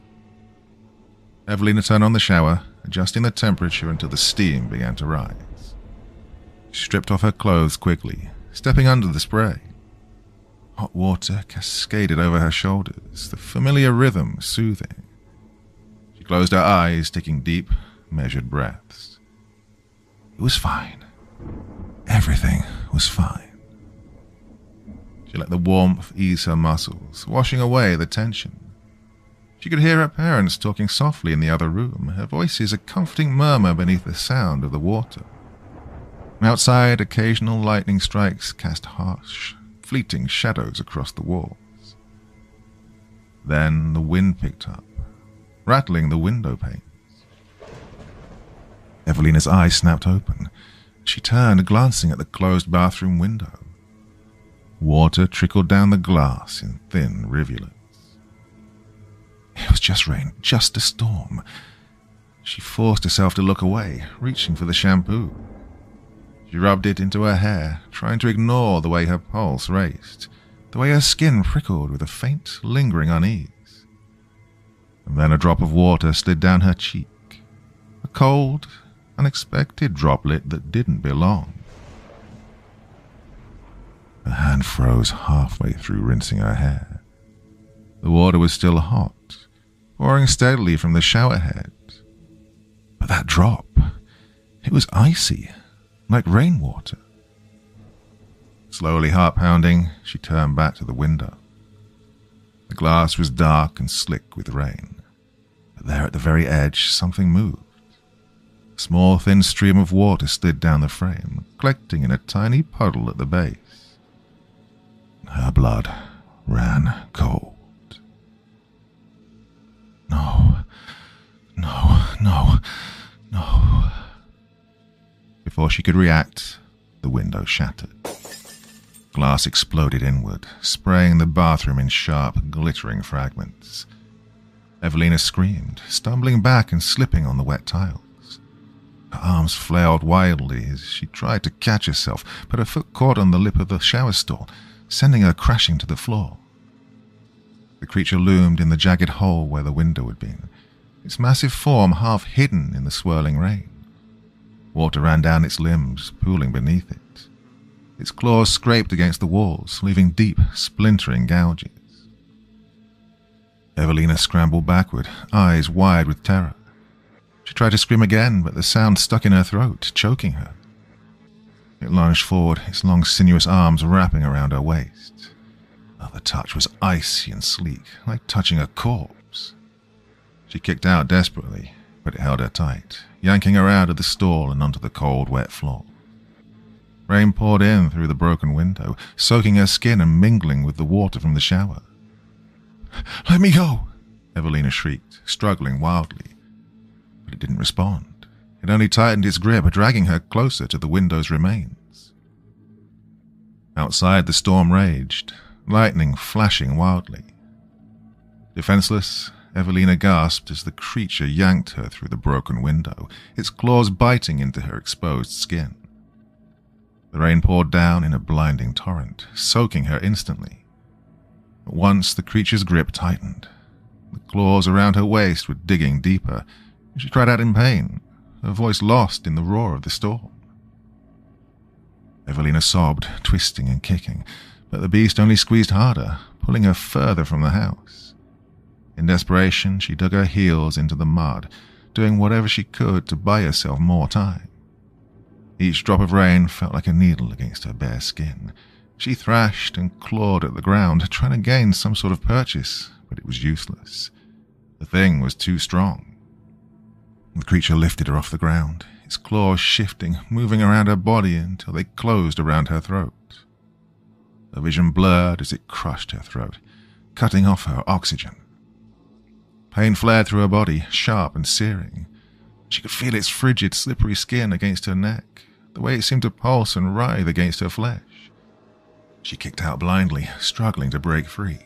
Evelina turned on the shower, adjusting the temperature until the steam began to rise. She stripped off her clothes quickly, stepping under the spray. Hot water cascaded over her shoulders, the familiar rhythm soothing. She closed her eyes, taking deep, measured breaths. It was fine. Everything was fine. She let the warmth ease her muscles, washing away the tension. She could hear her parents talking softly in the other room, her voices a comforting murmur beneath the sound of the water. Outside, occasional lightning strikes cast harsh, fleeting shadows across the walls. Then the wind picked up, rattling the window panes. Evelina's eyes snapped open. She turned, glancing at the closed bathroom window. Water trickled down the glass in thin rivulets. It was just rain, just a storm. She forced herself to look away, reaching for the shampoo. She rubbed it into her hair, trying to ignore the way her pulse raced, the way her skin prickled with a faint, lingering unease. And then a drop of water slid down her cheek, a cold, unexpected droplet that didn't belong. Her hand froze halfway through rinsing her hair. The water was still hot, pouring steadily from the shower head. But that drop, it was icy, like rainwater. Slowly heart-pounding, she turned back to the window. The glass was dark and slick with rain, but there at the very edge something moved. A small thin stream of water slid down the frame, collecting in a tiny puddle at the base. Her blood ran cold. No. Before she could react, the window shattered. Glass exploded inward, spraying the bathroom in sharp, glittering fragments. Evelina screamed, stumbling back and slipping on the wet tiles. Her arms flailed wildly as she tried to catch herself, but her foot caught on the lip of the shower stall, sending her crashing to the floor. The creature loomed in the jagged hole where the window had been, its massive form half hidden in the swirling rain. Water ran down its limbs, pooling beneath it. Its claws scraped against the walls, leaving deep, splintering gouges. Evelina scrambled backward, eyes wide with terror. She tried to scream again, but the sound stuck in her throat, choking her. It lunged forward, its long, sinuous arms wrapping around her waist. Oh, the touch was icy and sleek, like touching a corpse. She kicked out desperately, but it held her tight, yanking her out of the stall and onto the cold, wet floor. Rain poured in through the broken window, soaking her skin and mingling with the water from the shower. "Let me go!" Evelina shrieked, struggling wildly. But it didn't respond. It only tightened its grip, dragging her closer to the window's remains. Outside, the storm raged, lightning flashing wildly. Defenseless, Evelina gasped as the creature yanked her through the broken window, its claws biting into her exposed skin. The rain poured down in a blinding torrent, soaking her instantly. At once, the creature's grip tightened. The claws around her waist were digging deeper. She cried out in pain, her voice lost in the roar of the storm. Evelina sobbed, twisting and kicking, but the beast only squeezed harder, pulling her further from the house. In desperation, she dug her heels into the mud, doing whatever she could to buy herself more time. Each drop of rain felt like a needle against her bare skin. She thrashed and clawed at the ground, trying to gain some sort of purchase, but it was useless. The thing was too strong. The creature lifted her off the ground, its claws shifting, moving around her body until they closed around her throat. Her vision blurred as it crushed her throat, cutting off her oxygen. Pain flared through her body, sharp and searing. She could feel its frigid, slippery skin against her neck, the way it seemed to pulse and writhe against her flesh. She kicked out blindly, struggling to break free.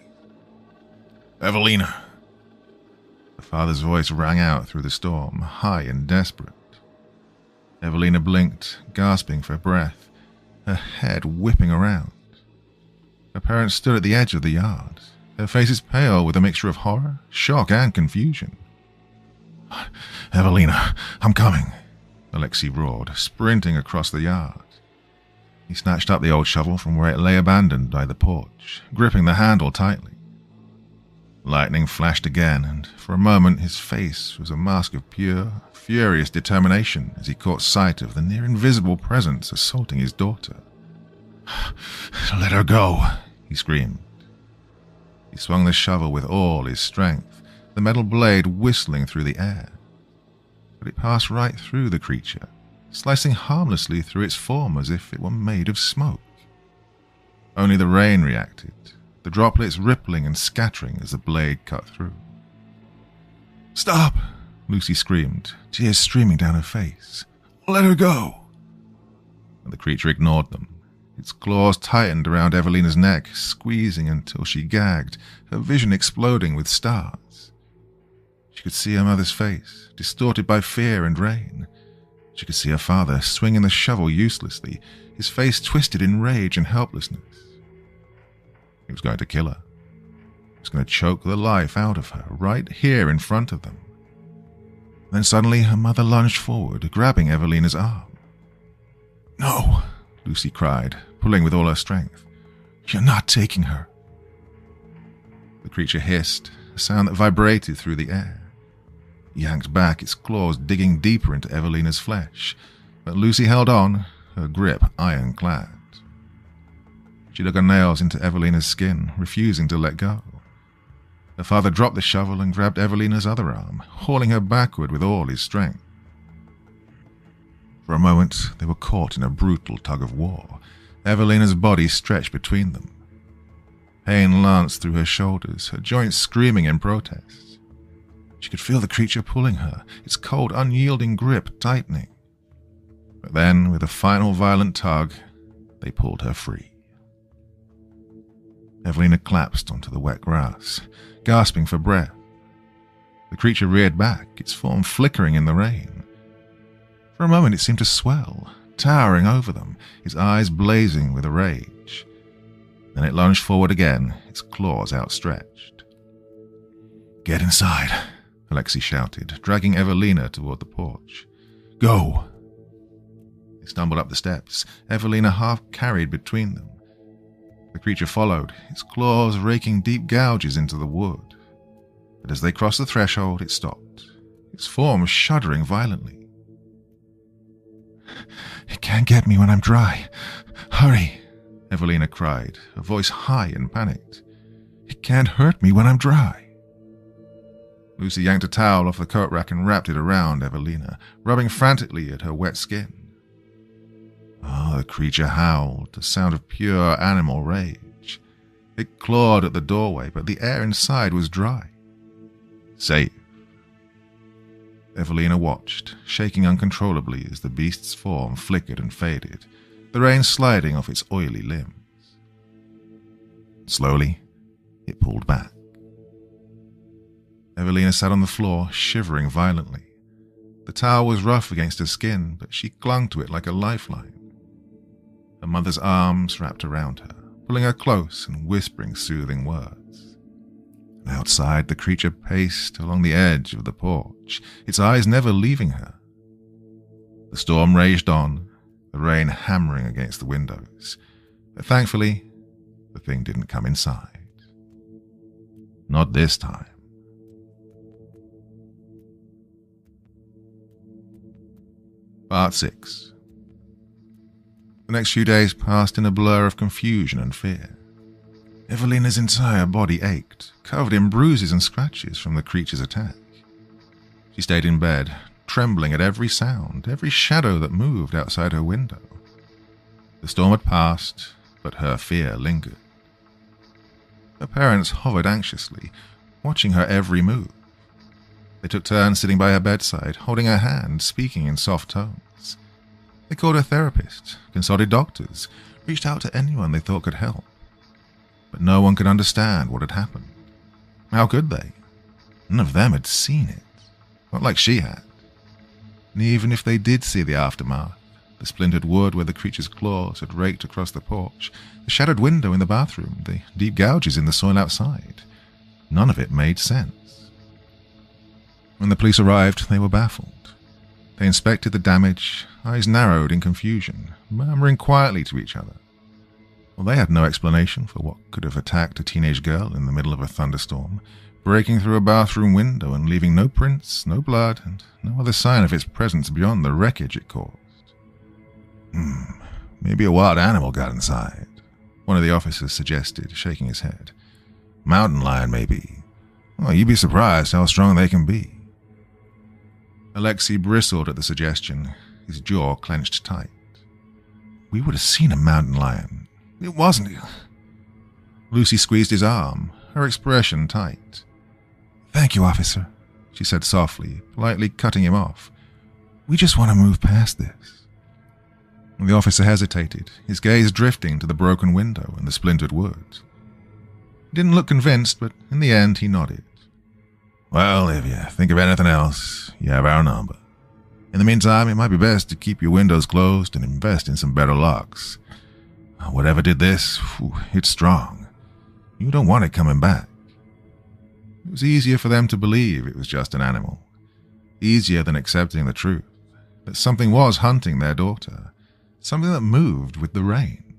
"Evelina!" The father's voice rang out through the storm, high and desperate. Evelina blinked, gasping for breath, her head whipping around. Her parents stood at the edge of the yard, their faces pale with a mixture of horror, shock, and confusion. "Evelina, I'm coming," Alexei roared, sprinting across the yard. He snatched up the old shovel from where it lay abandoned by the porch, gripping the handle tightly. Lightning flashed again, and for a moment his face was a mask of pure, furious determination as he caught sight of the near-invisible presence assaulting his daughter. "Let her go," he screamed. He swung the shovel with all his strength, the metal blade whistling through the air. But it passed right through the creature, slicing harmlessly through its form as if it were made of smoke. Only the rain reacted, the droplets rippling and scattering as the blade cut through. "Stop!" Lucy screamed, tears streaming down her face. "Let her go!" But the creature ignored them. Its claws tightened around Evelina's neck, squeezing until she gagged, her vision exploding with stars. She could see her mother's face, distorted by fear and rain. She could see her father swinging the shovel uselessly, his face twisted in rage and helplessness. He was going to kill her. He was going to choke the life out of her, right here in front of them. Then suddenly her mother lunged forward, grabbing Evelina's arm. "No," Lucy cried, pulling with all her strength. "You're not taking her." The creature hissed, a sound that vibrated through the air. It yanked back, its claws digging deeper into Evelina's flesh, but Lucy held on, her grip ironclad. She dug her nails into Evelina's skin, refusing to let go. Her father dropped the shovel and grabbed Evelina's other arm, hauling her backward with all his strength. For a moment, they were caught in a brutal tug-of-war, Evelina's body stretched between them. Pain lanced through her shoulders, her joints screaming in protest. She could feel the creature pulling her, its cold, unyielding grip tightening. But then, with a final violent tug, they pulled her free. Evelina collapsed onto the wet grass, gasping for breath. The creature reared back, its form flickering in the rain. For a moment it seemed to swell, towering over them, its eyes blazing with rage. Then it lunged forward again, its claws outstretched. "Get inside," Alexei shouted, dragging Evelina toward the porch. "Go!" They stumbled up the steps, Evelina half carried between them. The creature followed, its claws raking deep gouges into the wood. But as they crossed the threshold, it stopped, its form shuddering violently. "It can't get me when I'm dry. Hurry," Evelina cried, her voice high and panicked. "It can't hurt me when I'm dry." Lucy yanked a towel off the coat rack and wrapped it around Evelina, rubbing frantically at her wet skin. Oh, the creature howled, the sound of pure animal rage. It clawed at the doorway, but the air inside was dry. Safe. Evelina watched, shaking uncontrollably as the beast's form flickered and faded, the rain sliding off its oily limbs. Slowly, it pulled back. Evelina sat on the floor, shivering violently. The towel was rough against her skin, but she clung to it like a lifeline. Her mother's arms wrapped around her, pulling her close and whispering soothing words. And outside, the creature paced along the edge of the porch, its eyes never leaving her. The storm raged on, the rain hammering against the windows, but thankfully, the thing didn't come inside. Not this time. Part 6. The next few days passed in a blur of confusion and fear. Evelina's entire body ached, covered in bruises and scratches from the creature's attack. She stayed in bed, trembling at every sound, every shadow that moved outside her window. The storm had passed, but her fear lingered. Her parents hovered anxiously, watching her every move. They took turns sitting by her bedside, holding her hand, speaking in soft tones. They called a therapist, consulted doctors, reached out to anyone they thought could help. But no one could understand what had happened. How could they? None of them had seen it. Not like she had. And even if they did see the aftermath, the splintered wood where the creature's claws had raked across the porch, the shattered window in the bathroom, the deep gouges in the soil outside, none of it made sense. When the police arrived, they were baffled. They inspected the damage, eyes narrowed in confusion, murmuring quietly to each other. Well, they had no explanation for what could have attacked a teenage girl in the middle of a thunderstorm, breaking through a bathroom window and leaving no prints, no blood, and no other sign of its presence beyond the wreckage it caused. Maybe a wild animal got inside, one of the officers suggested, shaking his head. Mountain lion, maybe. Well, you'd be surprised how strong they can be. Alexei bristled at the suggestion, his jaw clenched tight. We would have seen a mountain lion. It wasn't. Lucy squeezed his arm, her expression tight. Thank you, officer, she said softly, politely cutting him off. We just want to move past this. The officer hesitated, his gaze drifting to the broken window and the splintered wood. He didn't look convinced, but in the end he nodded. Well, if you think of anything else, you have our number. In the meantime, it might be best to keep your windows closed and invest in some better locks. Whatever did this, it's strong. You don't want it coming back. It was easier for them to believe it was just an animal. Easier than accepting the truth, that something was hunting their daughter, something that moved with the rain.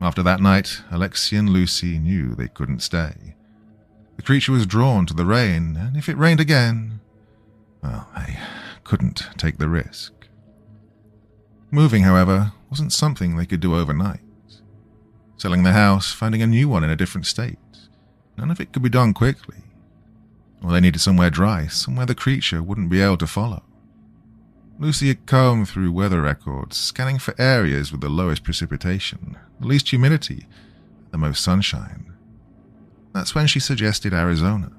After that night, Alexei and Lucy knew they couldn't stay. The creature was drawn to the rain, and if it rained again, well, they couldn't take the risk. Moving, however, wasn't something they could do overnight. Selling the house, finding a new one in a different state, none of it could be done quickly. Well, they needed somewhere dry, somewhere the creature wouldn't be able to follow. Lucy had combed through weather records, scanning for areas with the lowest precipitation, the least humidity, the most sunshine. That's when she suggested Arizona.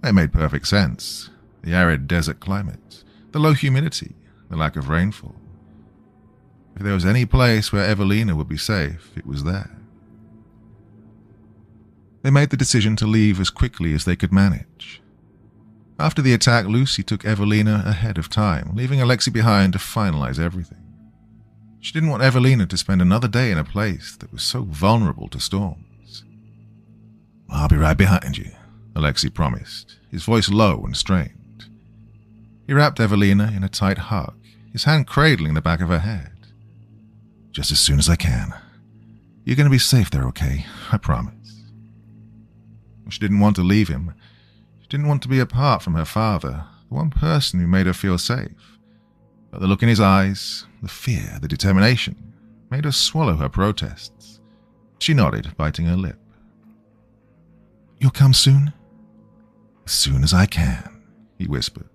It made perfect sense. The arid desert climate, the low humidity, the lack of rainfall. If there was any place where Evelina would be safe, it was there. They made the decision to leave as quickly as they could manage. After the attack, Lucy took Evelina ahead of time, leaving Alexei behind to finalize everything. She didn't want Evelina to spend another day in a place that was so vulnerable to storms. I'll be right behind you, Alexei promised, his voice low and strained. He wrapped Evelina in a tight hug, his hand cradling the back of her head. Just as soon as I can. You're going to be safe there, okay? I promise. She didn't want to leave him. She didn't want to be apart from her father, the one person who made her feel safe. But the look in his eyes, the fear, the determination, made her swallow her protests. She nodded, biting her lip. You'll come soon? As soon as I can, he whispered.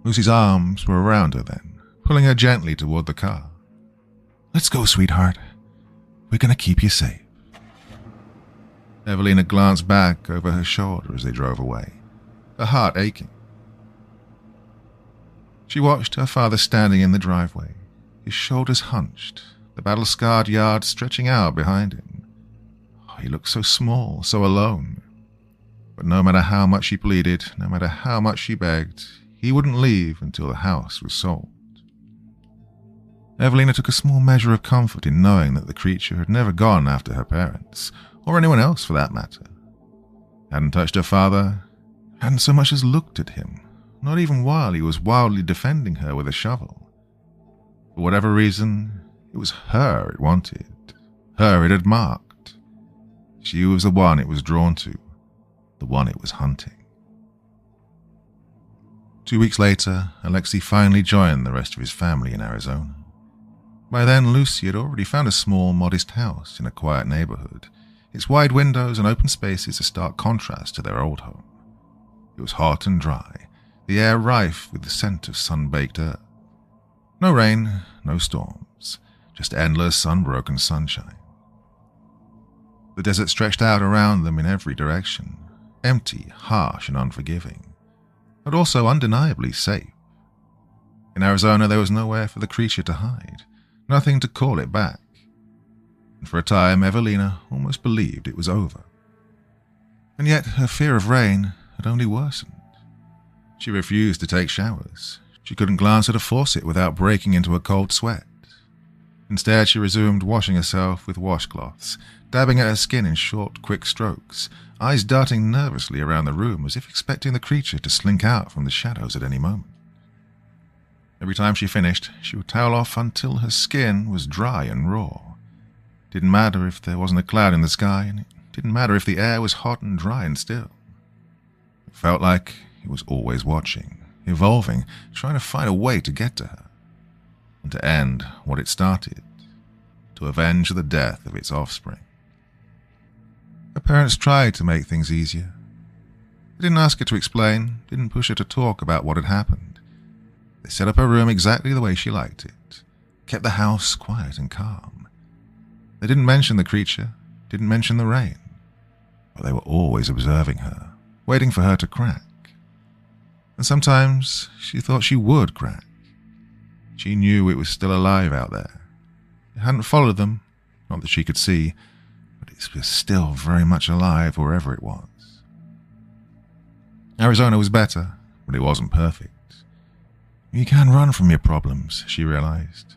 Lucy's arms were around her then, pulling her gently toward the car. Let's go, sweetheart. We're going to keep you safe. Evelina glanced back over her shoulder as they drove away, her heart aching. She watched her father standing in the driveway, his shoulders hunched, the battle-scarred yard stretching out behind him. Oh, he looked so small, so alone. But no matter how much she pleaded, no matter how much she begged, he wouldn't leave until the house was sold. Evelina took a small measure of comfort in knowing that the creature had never gone after her parents, or anyone else for that matter. Hadn't touched her father, hadn't so much as looked at him, not even while he was wildly defending her with a shovel. For whatever reason, it was her it wanted, her it had marked. She was the one it was drawn to, the one it was hunting. 2 weeks later, Alexei finally joined the rest of his family in Arizona. By then, Lucy had already found a small, modest house in a quiet neighborhood, its wide windows and open spaces a stark contrast to their old home. It was hot and dry, the air rife with the scent of sun-baked earth. No rain, no storms, just endless, unbroken sunshine. The desert stretched out around them in every direction, empty, harsh, and unforgiving, but also undeniably safe. In Arizona, there was nowhere for the creature to hide, nothing to call it back. And for a time, Evelina almost believed it was over. And yet her fear of rain had only worsened. She refused to take showers. She couldn't glance at a faucet without breaking into a cold sweat. Instead, she resumed washing herself with washcloths, dabbing at her skin in short, quick strokes, eyes darting nervously around the room as if expecting the creature to slink out from the shadows at any moment. Every time she finished, she would towel off until her skin was dry and raw. It didn't matter if there wasn't a cloud in the sky, and it didn't matter if the air was hot and dry and still. It felt like he was always watching, evolving, trying to find a way to get to her, and to end what it started, to avenge the death of its offspring. Her parents tried to make things easier. They didn't ask her to explain, didn't push her to talk about what had happened. They set up her room exactly the way she liked it, kept the house quiet and calm. They didn't mention the creature, didn't mention the rain, but they were always observing her, waiting for her to crack. And sometimes she thought she would crack. She knew it was still alive out there. It hadn't followed them, not that she could see, but it was still very much alive wherever it was. Arizona was better, but it wasn't perfect. You can run from your problems, she realized,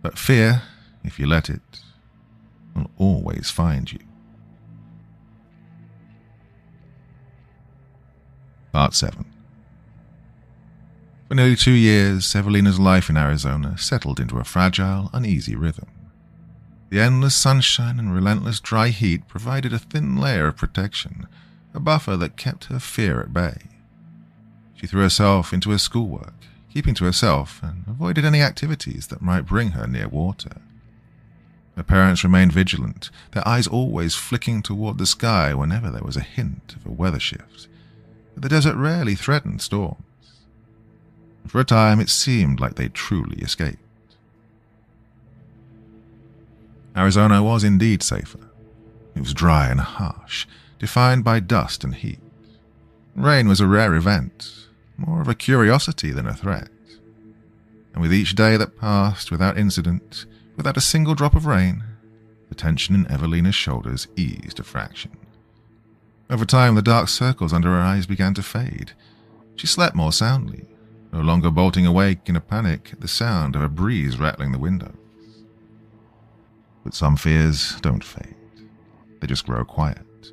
but fear, if you let it, will always find you. Part 7. For nearly 2 years, Evelina's life in Arizona settled into a fragile, uneasy rhythm. The endless sunshine and relentless dry heat provided a thin layer of protection, a buffer that kept her fear at bay. She threw herself into her schoolwork, keeping to herself, and avoided any activities that might bring her near water. Her parents remained vigilant, their eyes always flicking toward the sky whenever there was a hint of a weather shift. But the desert rarely threatened storms. For a time, it seemed like they'd truly escaped. Arizona was indeed safer. It was dry and harsh, defined by dust and heat. Rain was a rare event, more of a curiosity than a threat. And with each day that passed without incident, without a single drop of rain, the tension in Evelina's shoulders eased a fraction. Over time, the dark circles under her eyes began to fade. She slept more soundly, no longer bolting awake in a panic at the sound of a breeze rattling the windows. But some fears don't fade. They just grow quiet,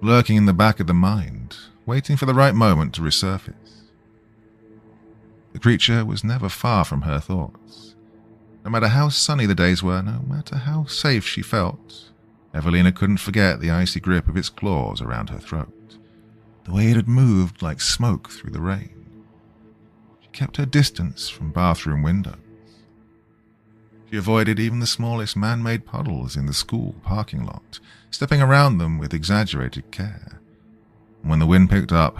lurking in the back of the mind, waiting for the right moment to resurface. The creature was never far from her thoughts. No matter how sunny the days were, no matter how safe she felt, Evelina couldn't forget the icy grip of its claws around her throat, the way it had moved like smoke through the rain. She kept her distance from bathroom windows. She avoided even the smallest man-made puddles in the school parking lot, stepping around them with exaggerated care. And when the wind picked up,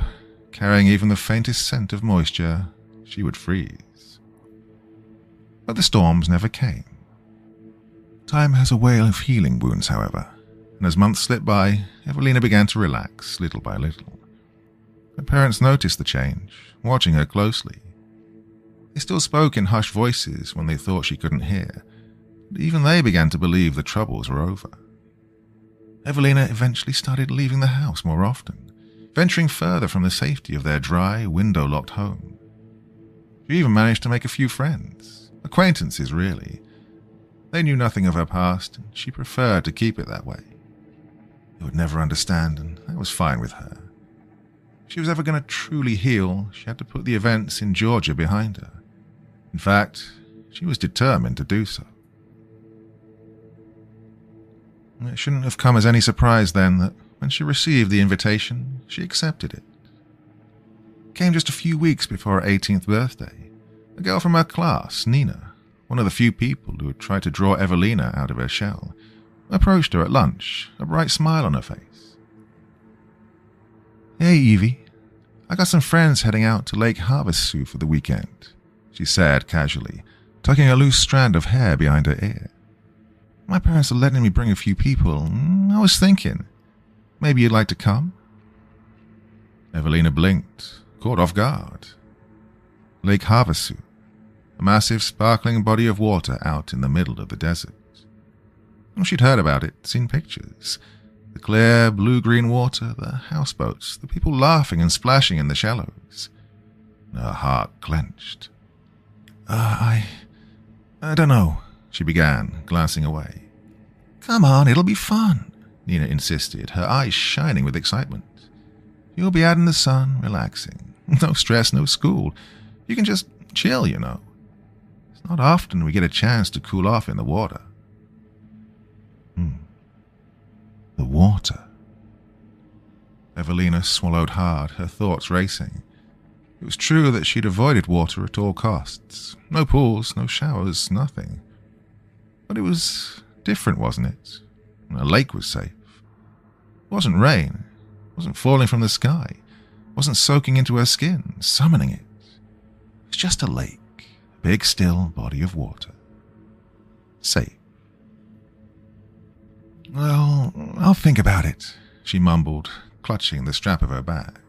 carrying even the faintest scent of moisture, she would freeze. But the storms never came. Time has a way of healing wounds, however, and as months slipped by, Evelina began to relax little by little. Her parents noticed the change, watching her closely. They still spoke in hushed voices when they thought she couldn't hear, but even they began to believe the troubles were over. Evelina eventually started leaving the house more often, venturing further from the safety of their dry, window-locked home. She even managed to make a few friends, acquaintances really. They knew nothing of her past, and she preferred to keep it that way. They would never understand, and that was fine with her. If she was ever going to truly heal, she had to put the events in Georgia behind her. In fact, she was determined to do so. It shouldn't have come as any surprise then that when she received the invitation, she accepted it. It came just a few weeks before her 18th birthday. A girl from her class, Nina, one of the few people who had tried to draw Evelina out of her shell, approached her at lunch, a bright smile on her face. "Hey, Evie, I got some friends heading out to Lake Havasu for the weekend," she said casually, tucking a loose strand of hair behind her ear. "My parents are letting me bring a few people. I was thinking, maybe you'd like to come?" Evelina blinked, caught off guard. Lake Havasu, a massive, sparkling body of water out in the middle of the desert. She'd heard about it, seen pictures. The clear, blue-green water, the houseboats, the people laughing and splashing in the shallows. Her heart clenched. I don't know," she began, glancing away. "Come on, it'll be fun," Nina insisted, her eyes shining with excitement. "You'll be out in the sun, relaxing. No stress, no school. You can just chill, you know. It's not often we get a chance to cool off in the water. The water. Evelina swallowed hard, her thoughts racing. It was true that she'd avoided water at all costs. No pools, no showers, nothing. But it was different, wasn't it? A lake was safe. It wasn't rain. It wasn't falling from the sky. It wasn't soaking into her skin, summoning it. It was just a lake, a big still body of water. Safe. Well, I'll think about it, she mumbled, clutching the strap of her bag.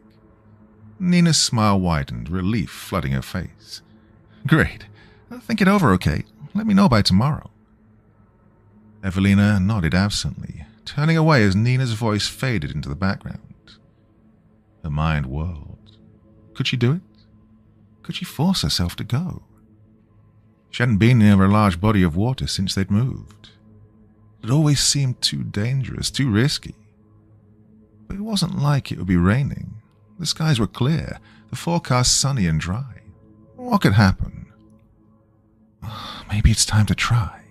Nina's smile widened, relief flooding her face. Great. Think it over, okay? Let me know by tomorrow. Evelina nodded absently, turning away as Nina's voice faded into the background. Her mind whirled. Could she do it? Could she force herself to go? She hadn't been near a large body of water since they'd moved. It always seemed too dangerous, too risky. But it wasn't like it would be raining. The skies were clear, the forecast sunny and dry. What could happen? Maybe it's time to try,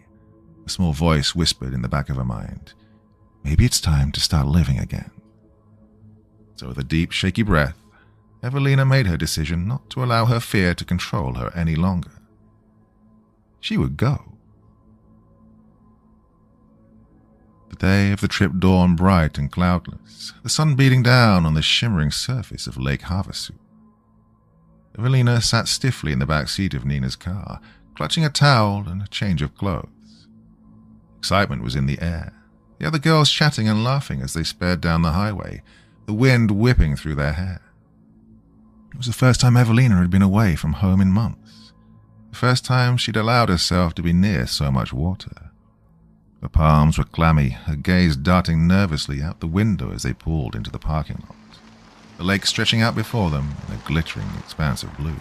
a small voice whispered in the back of her mind. Maybe it's time to start living again. So with a deep, shaky breath, Evelina made her decision not to allow her fear to control her any longer. She would go. The day of the trip dawned bright and cloudless, the sun beating down on the shimmering surface of Lake Havasu. Evelina sat stiffly in the back seat of Nina's car, clutching a towel and a change of clothes. Excitement was in the air, the other girls chatting and laughing as they sped down the highway, the wind whipping through their hair. It was the first time Evelina had been away from home in months, the first time she'd allowed herself to be near so much water. Her palms were clammy, her gaze darting nervously out the window as they pulled into the parking lot, the lake stretching out before them in a glittering expanse of blue.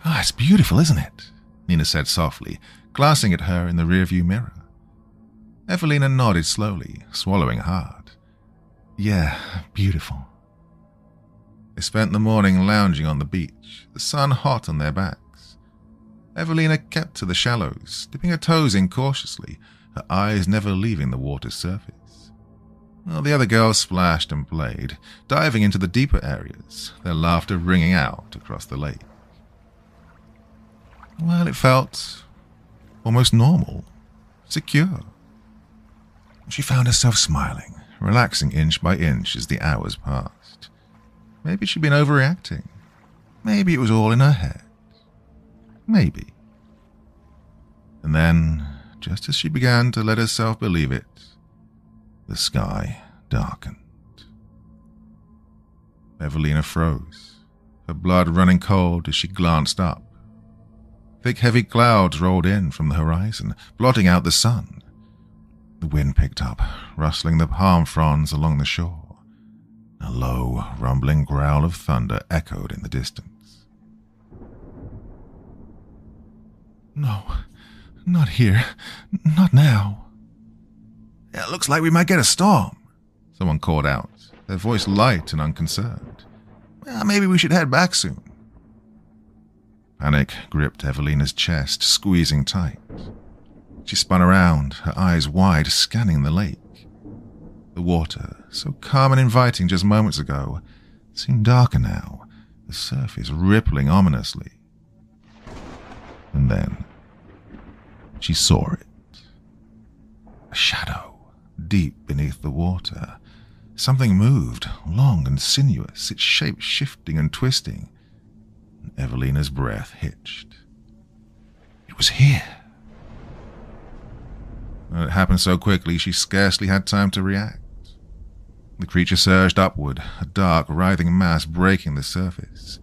It's beautiful, isn't it? Nina said softly, glancing at her in the rearview mirror. Evelina nodded slowly, swallowing hard. Yeah, beautiful. They spent the morning lounging on the beach, the sun hot on their backs. Evelina kept to the shallows, dipping her toes in cautiously, her eyes never leaving the water's surface. While the other girls splashed and played, diving into the deeper areas, their laughter ringing out across the lake. Well, it felt almost normal, secure. She found herself smiling, relaxing inch by inch as the hours passed. Maybe she'd been overreacting. Maybe it was all in her head. Maybe. And then, just as she began to let herself believe it, the sky darkened. Evelina froze, her blood running cold as she glanced up. Thick, heavy clouds rolled in from the horizon, blotting out the sun. The wind picked up, rustling the palm fronds along the shore. A low, rumbling growl of thunder echoed in the distance. No, not here. Not now. It looks like we might get a storm, someone called out, their voice light and unconcerned. Maybe we should head back soon. Panic gripped Evelina's chest, squeezing tight. She spun around, her eyes wide, scanning the lake. The water, so calm and inviting just moments ago, seemed darker now, the surface rippling ominously. And then she saw it. A shadow, deep beneath the water. Something moved, long and sinuous, its shape shifting and twisting. And Evelina's breath hitched. It was here. It happened so quickly she scarcely had time to react. The creature surged upward, a dark, writhing mass breaking the surface.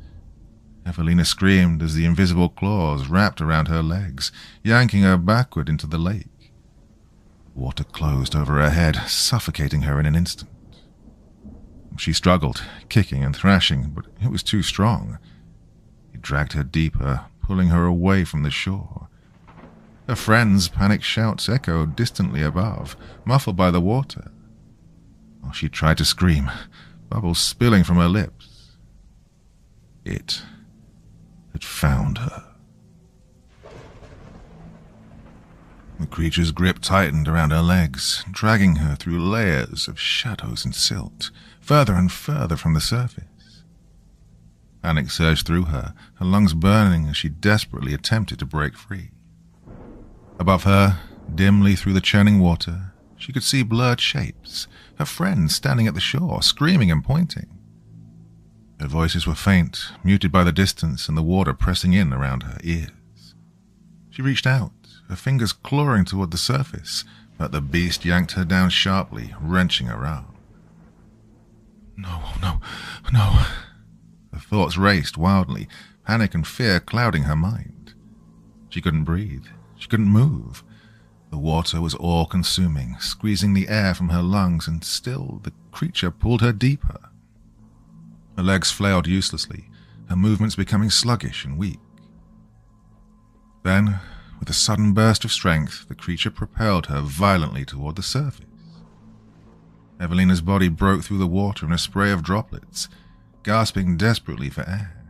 Evelina screamed as the invisible claws wrapped around her legs, yanking her backward into the lake. Water closed over her head, suffocating her in an instant. She struggled, kicking and thrashing, but it was too strong. It dragged her deeper, pulling her away from the shore. Her friends' panicked shouts echoed distantly above, muffled by the water. While she tried to scream, bubbles spilling from her lips. It had found her. The creature's grip tightened around her legs, dragging her through layers of shadows and silt, further and further from the surface. Panic surged through her, her lungs burning as she desperately attempted to break free. Above her, dimly through the churning water, she could see blurred shapes, her friends standing at the shore, screaming and pointing. Their voices were faint, muted by the distance and the water pressing in around her ears. She reached out, her fingers clawing toward the surface, but the beast yanked her down sharply, wrenching her arm. No. Her thoughts raced wildly, panic and fear clouding her mind. She couldn't breathe. She couldn't move. The water was all-consuming, squeezing the air from her lungs, and still the creature pulled her deeper. Her legs flailed uselessly, her movements becoming sluggish and weak. Then, with a sudden burst of strength, the creature propelled her violently toward the surface. Evelina's body broke through the water in a spray of droplets, gasping desperately for air.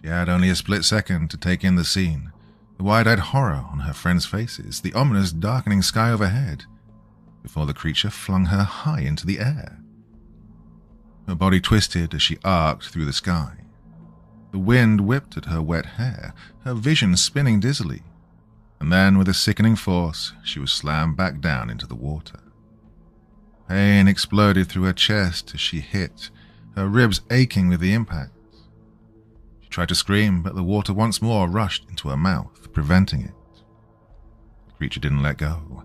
She had only a split second to take in the scene, the wide-eyed horror on her friends' faces, the ominous darkening sky overhead, before the creature flung her high into the air. Her body twisted as she arced through the sky. The wind whipped at her wet hair, her vision spinning dizzily, and then with a sickening force, she was slammed back down into the water. Pain exploded through her chest as she hit, her ribs aching with the impact. She tried to scream, but the water once more rushed into her mouth, preventing it. The creature didn't let go.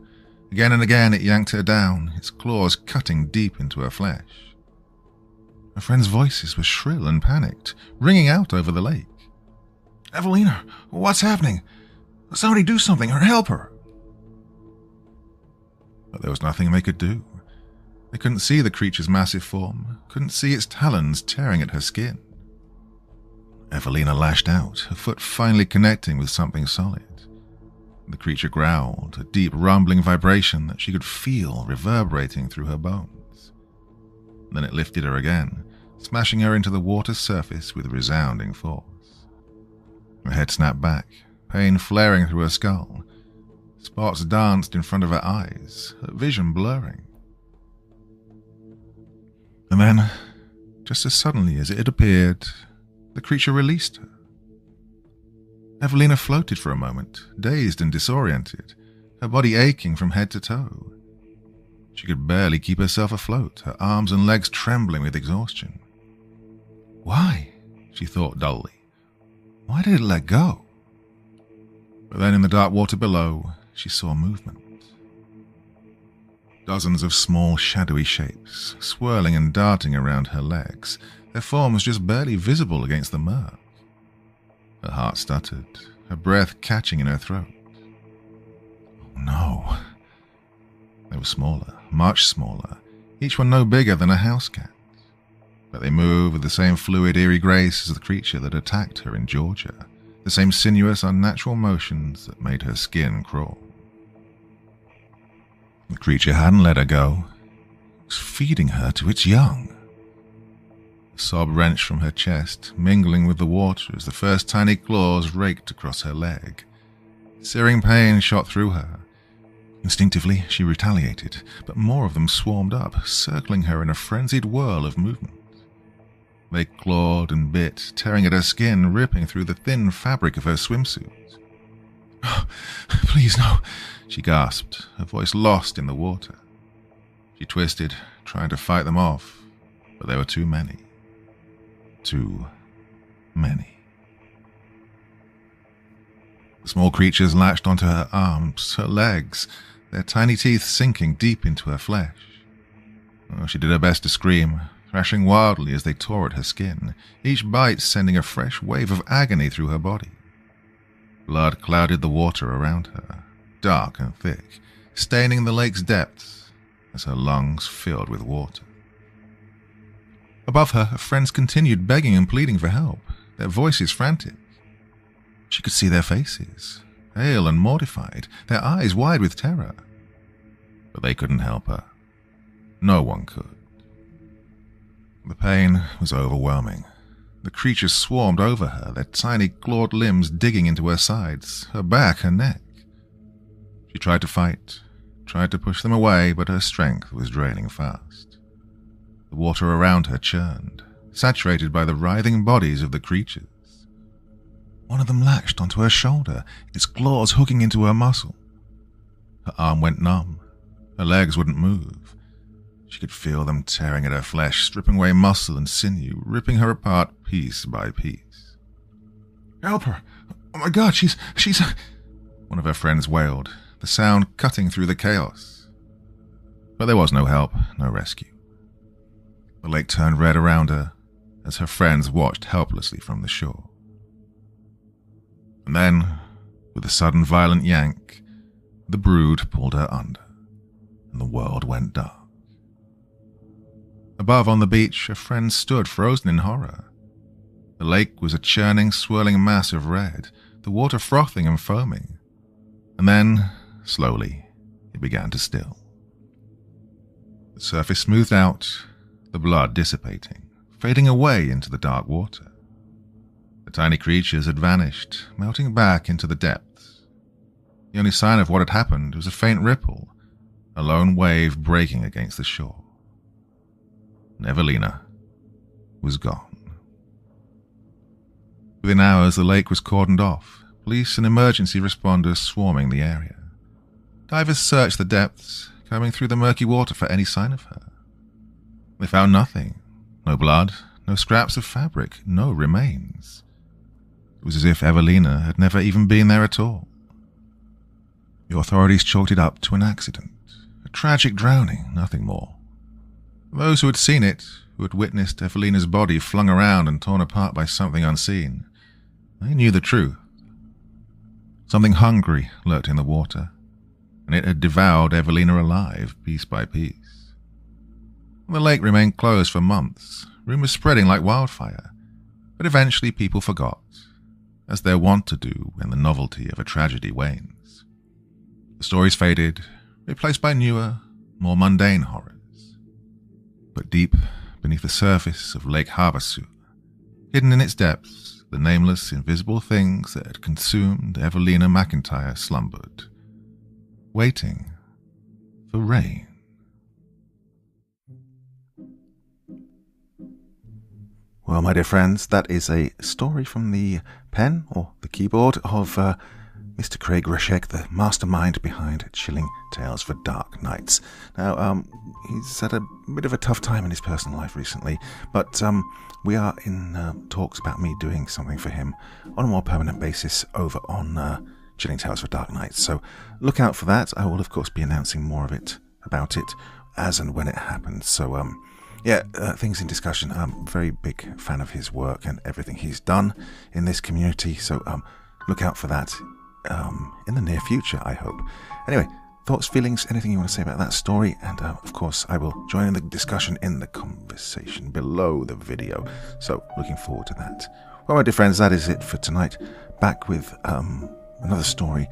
Again and again it yanked her down, its claws cutting deep into her flesh. Her friends' voices were shrill and panicked, ringing out over the lake. "Evelina, what's happening? Somebody do something or help her!" But there was nothing they could do. They couldn't see the creature's massive form, couldn't see its talons tearing at her skin. Evelina lashed out, her foot finally connecting with something solid. The creature growled, a deep rumbling vibration that she could feel reverberating through her bones. Then it lifted her again, smashing her into the water's surface with resounding force. Her head snapped back, pain flaring through her skull. Spots danced in front of her eyes, her vision blurring. And then, just as suddenly as it had appeared, the creature released her. Evelina floated for a moment, dazed and disoriented, her body aching from head to toe. She could barely keep herself afloat, her arms and legs trembling with exhaustion. Why? She thought dully. Why did it let go? But then in the dark water below, she saw movement. Dozens of small, shadowy shapes, swirling and darting around her legs, their forms just barely visible against the murk. Her heart stuttered, her breath catching in her throat. Oh no. They were smaller, much smaller, each one no bigger than a house cat. But they moved with the same fluid, eerie grace as the creature that attacked her in Georgia, the same sinuous, unnatural motions that made her skin crawl. The creature hadn't let her go. It was feeding her to its young. A sob wrenched from her chest, mingling with the water as the first tiny claws raked across her leg. Searing pain shot through her. Instinctively, she retaliated, but more of them swarmed up, circling her in a frenzied whirl of movement. They clawed and bit, tearing at her skin, ripping through the thin fabric of her swimsuit. "Oh, please, no," she gasped, her voice lost in the water. She twisted, trying to fight them off, but there were too many. Too many. The small creatures latched onto her arms, her legs, their tiny teeth sinking deep into her flesh. Oh, she did her best to scream, thrashing wildly as they tore at her skin, each bite sending a fresh wave of agony through her body. Blood clouded the water around her, dark and thick, staining the lake's depths as her lungs filled with water. Above her, her friends continued begging and pleading for help, their voices frantic. She could see their faces, pale and mortified, their eyes wide with terror. But they couldn't help her. No one could. The pain was overwhelming. The creatures swarmed over her, their tiny clawed limbs digging into her sides, her back, her neck. She tried to fight, tried to push them away, but her strength was draining fast. The water around her churned, saturated by the writhing bodies of the creatures. One of them latched onto her shoulder, its claws hooking into her muscle. Her arm went numb. Her legs wouldn't move. She could feel them tearing at her flesh, stripping away muscle and sinew, ripping her apart piece by piece. "Help her! Oh my God, she's... One of her friends wailed, the sound cutting through the chaos. But there was no help, no rescue. The lake turned red around her as her friends watched helplessly from the shore. And then, with a sudden violent yank, the brood pulled her under, and the world went dark. Above on the beach, her friends stood frozen in horror. The lake was a churning, swirling mass of red, the water frothing and foaming. And then, slowly, it began to still. The surface smoothed out, the blood dissipating, fading away into the dark water. The tiny creatures had vanished, melting back into the depths. The only sign of what had happened was a faint ripple, a lone wave breaking against the shore. And Evelina was gone. Within hours, the lake was cordoned off, police and emergency responders swarming the area. Divers searched the depths, combing through the murky water for any sign of her. They found nothing. No blood, no scraps of fabric, no remains. It was as if Evelina had never even been there at all. The authorities chalked it up to an accident, a tragic drowning, nothing more. Those who had seen it, who had witnessed Evelina's body flung around and torn apart by something unseen, they knew the truth. Something hungry lurked in the water, and it had devoured Evelina alive, piece by piece. The lake remained closed for months, rumors spreading like wildfire, but eventually people forgot, as they're wont to do when the novelty of a tragedy wanes. The stories faded, replaced by newer, more mundane horrors. But deep beneath the surface of Lake Havasu, hidden in its depths, the nameless, invisible things that had consumed Evelina McIntyre slumbered, waiting for rain. Well, my dear friends, that is a story from the pen, or the keyboard, of Mr. Craig Groshek, the mastermind behind Chilling Tales for Dark Nights. Now, he's had a bit of a tough time in his personal life recently, but we are in talks about me doing something for him on a more permanent basis over on Chilling Tales for Dark Nights. So look out for that. I will, of course, be announcing more about it as and when it happens. So, things in discussion. I'm a very big fan of his work and everything he's done in this community. So look out for that in the near future, I hope. Anyway, thoughts, feelings, anything you want to say about that story, and of course I will join in the discussion in the conversation below the video, so looking forward to that. Well, my dear friends, that is it for tonight. Back with another story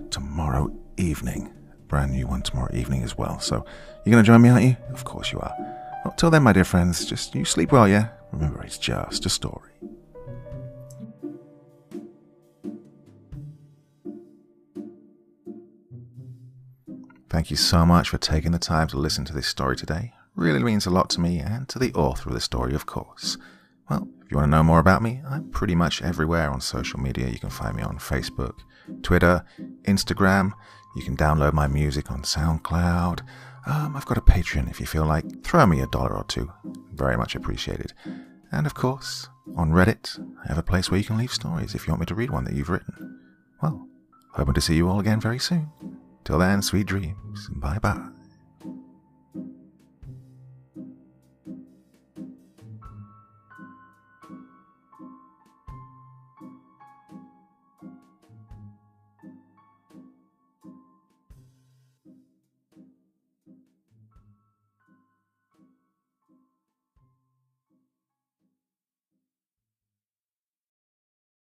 tomorrow evening, brand new one tomorrow evening as well. So you're going to join me, aren't you? Of course you are. Well, till then, my dear friends, just you sleep well, yeah? Remember, it's just a story. Thank you so much for taking the time to listen to this story today. Really means a lot to me and to the author of the story, of course. Well, if you want to know more about me, I'm pretty much everywhere on social media. You can find me on Facebook, Twitter, Instagram. You can download my music on SoundCloud. I've got a Patreon if you feel like. Throw me $1 or $2. Very much appreciated. And of course, on Reddit, I have a place where you can leave stories if you want me to read one that you've written. Well, hoping to see you all again very soon. Till then, sweet dreams. Bye-bye.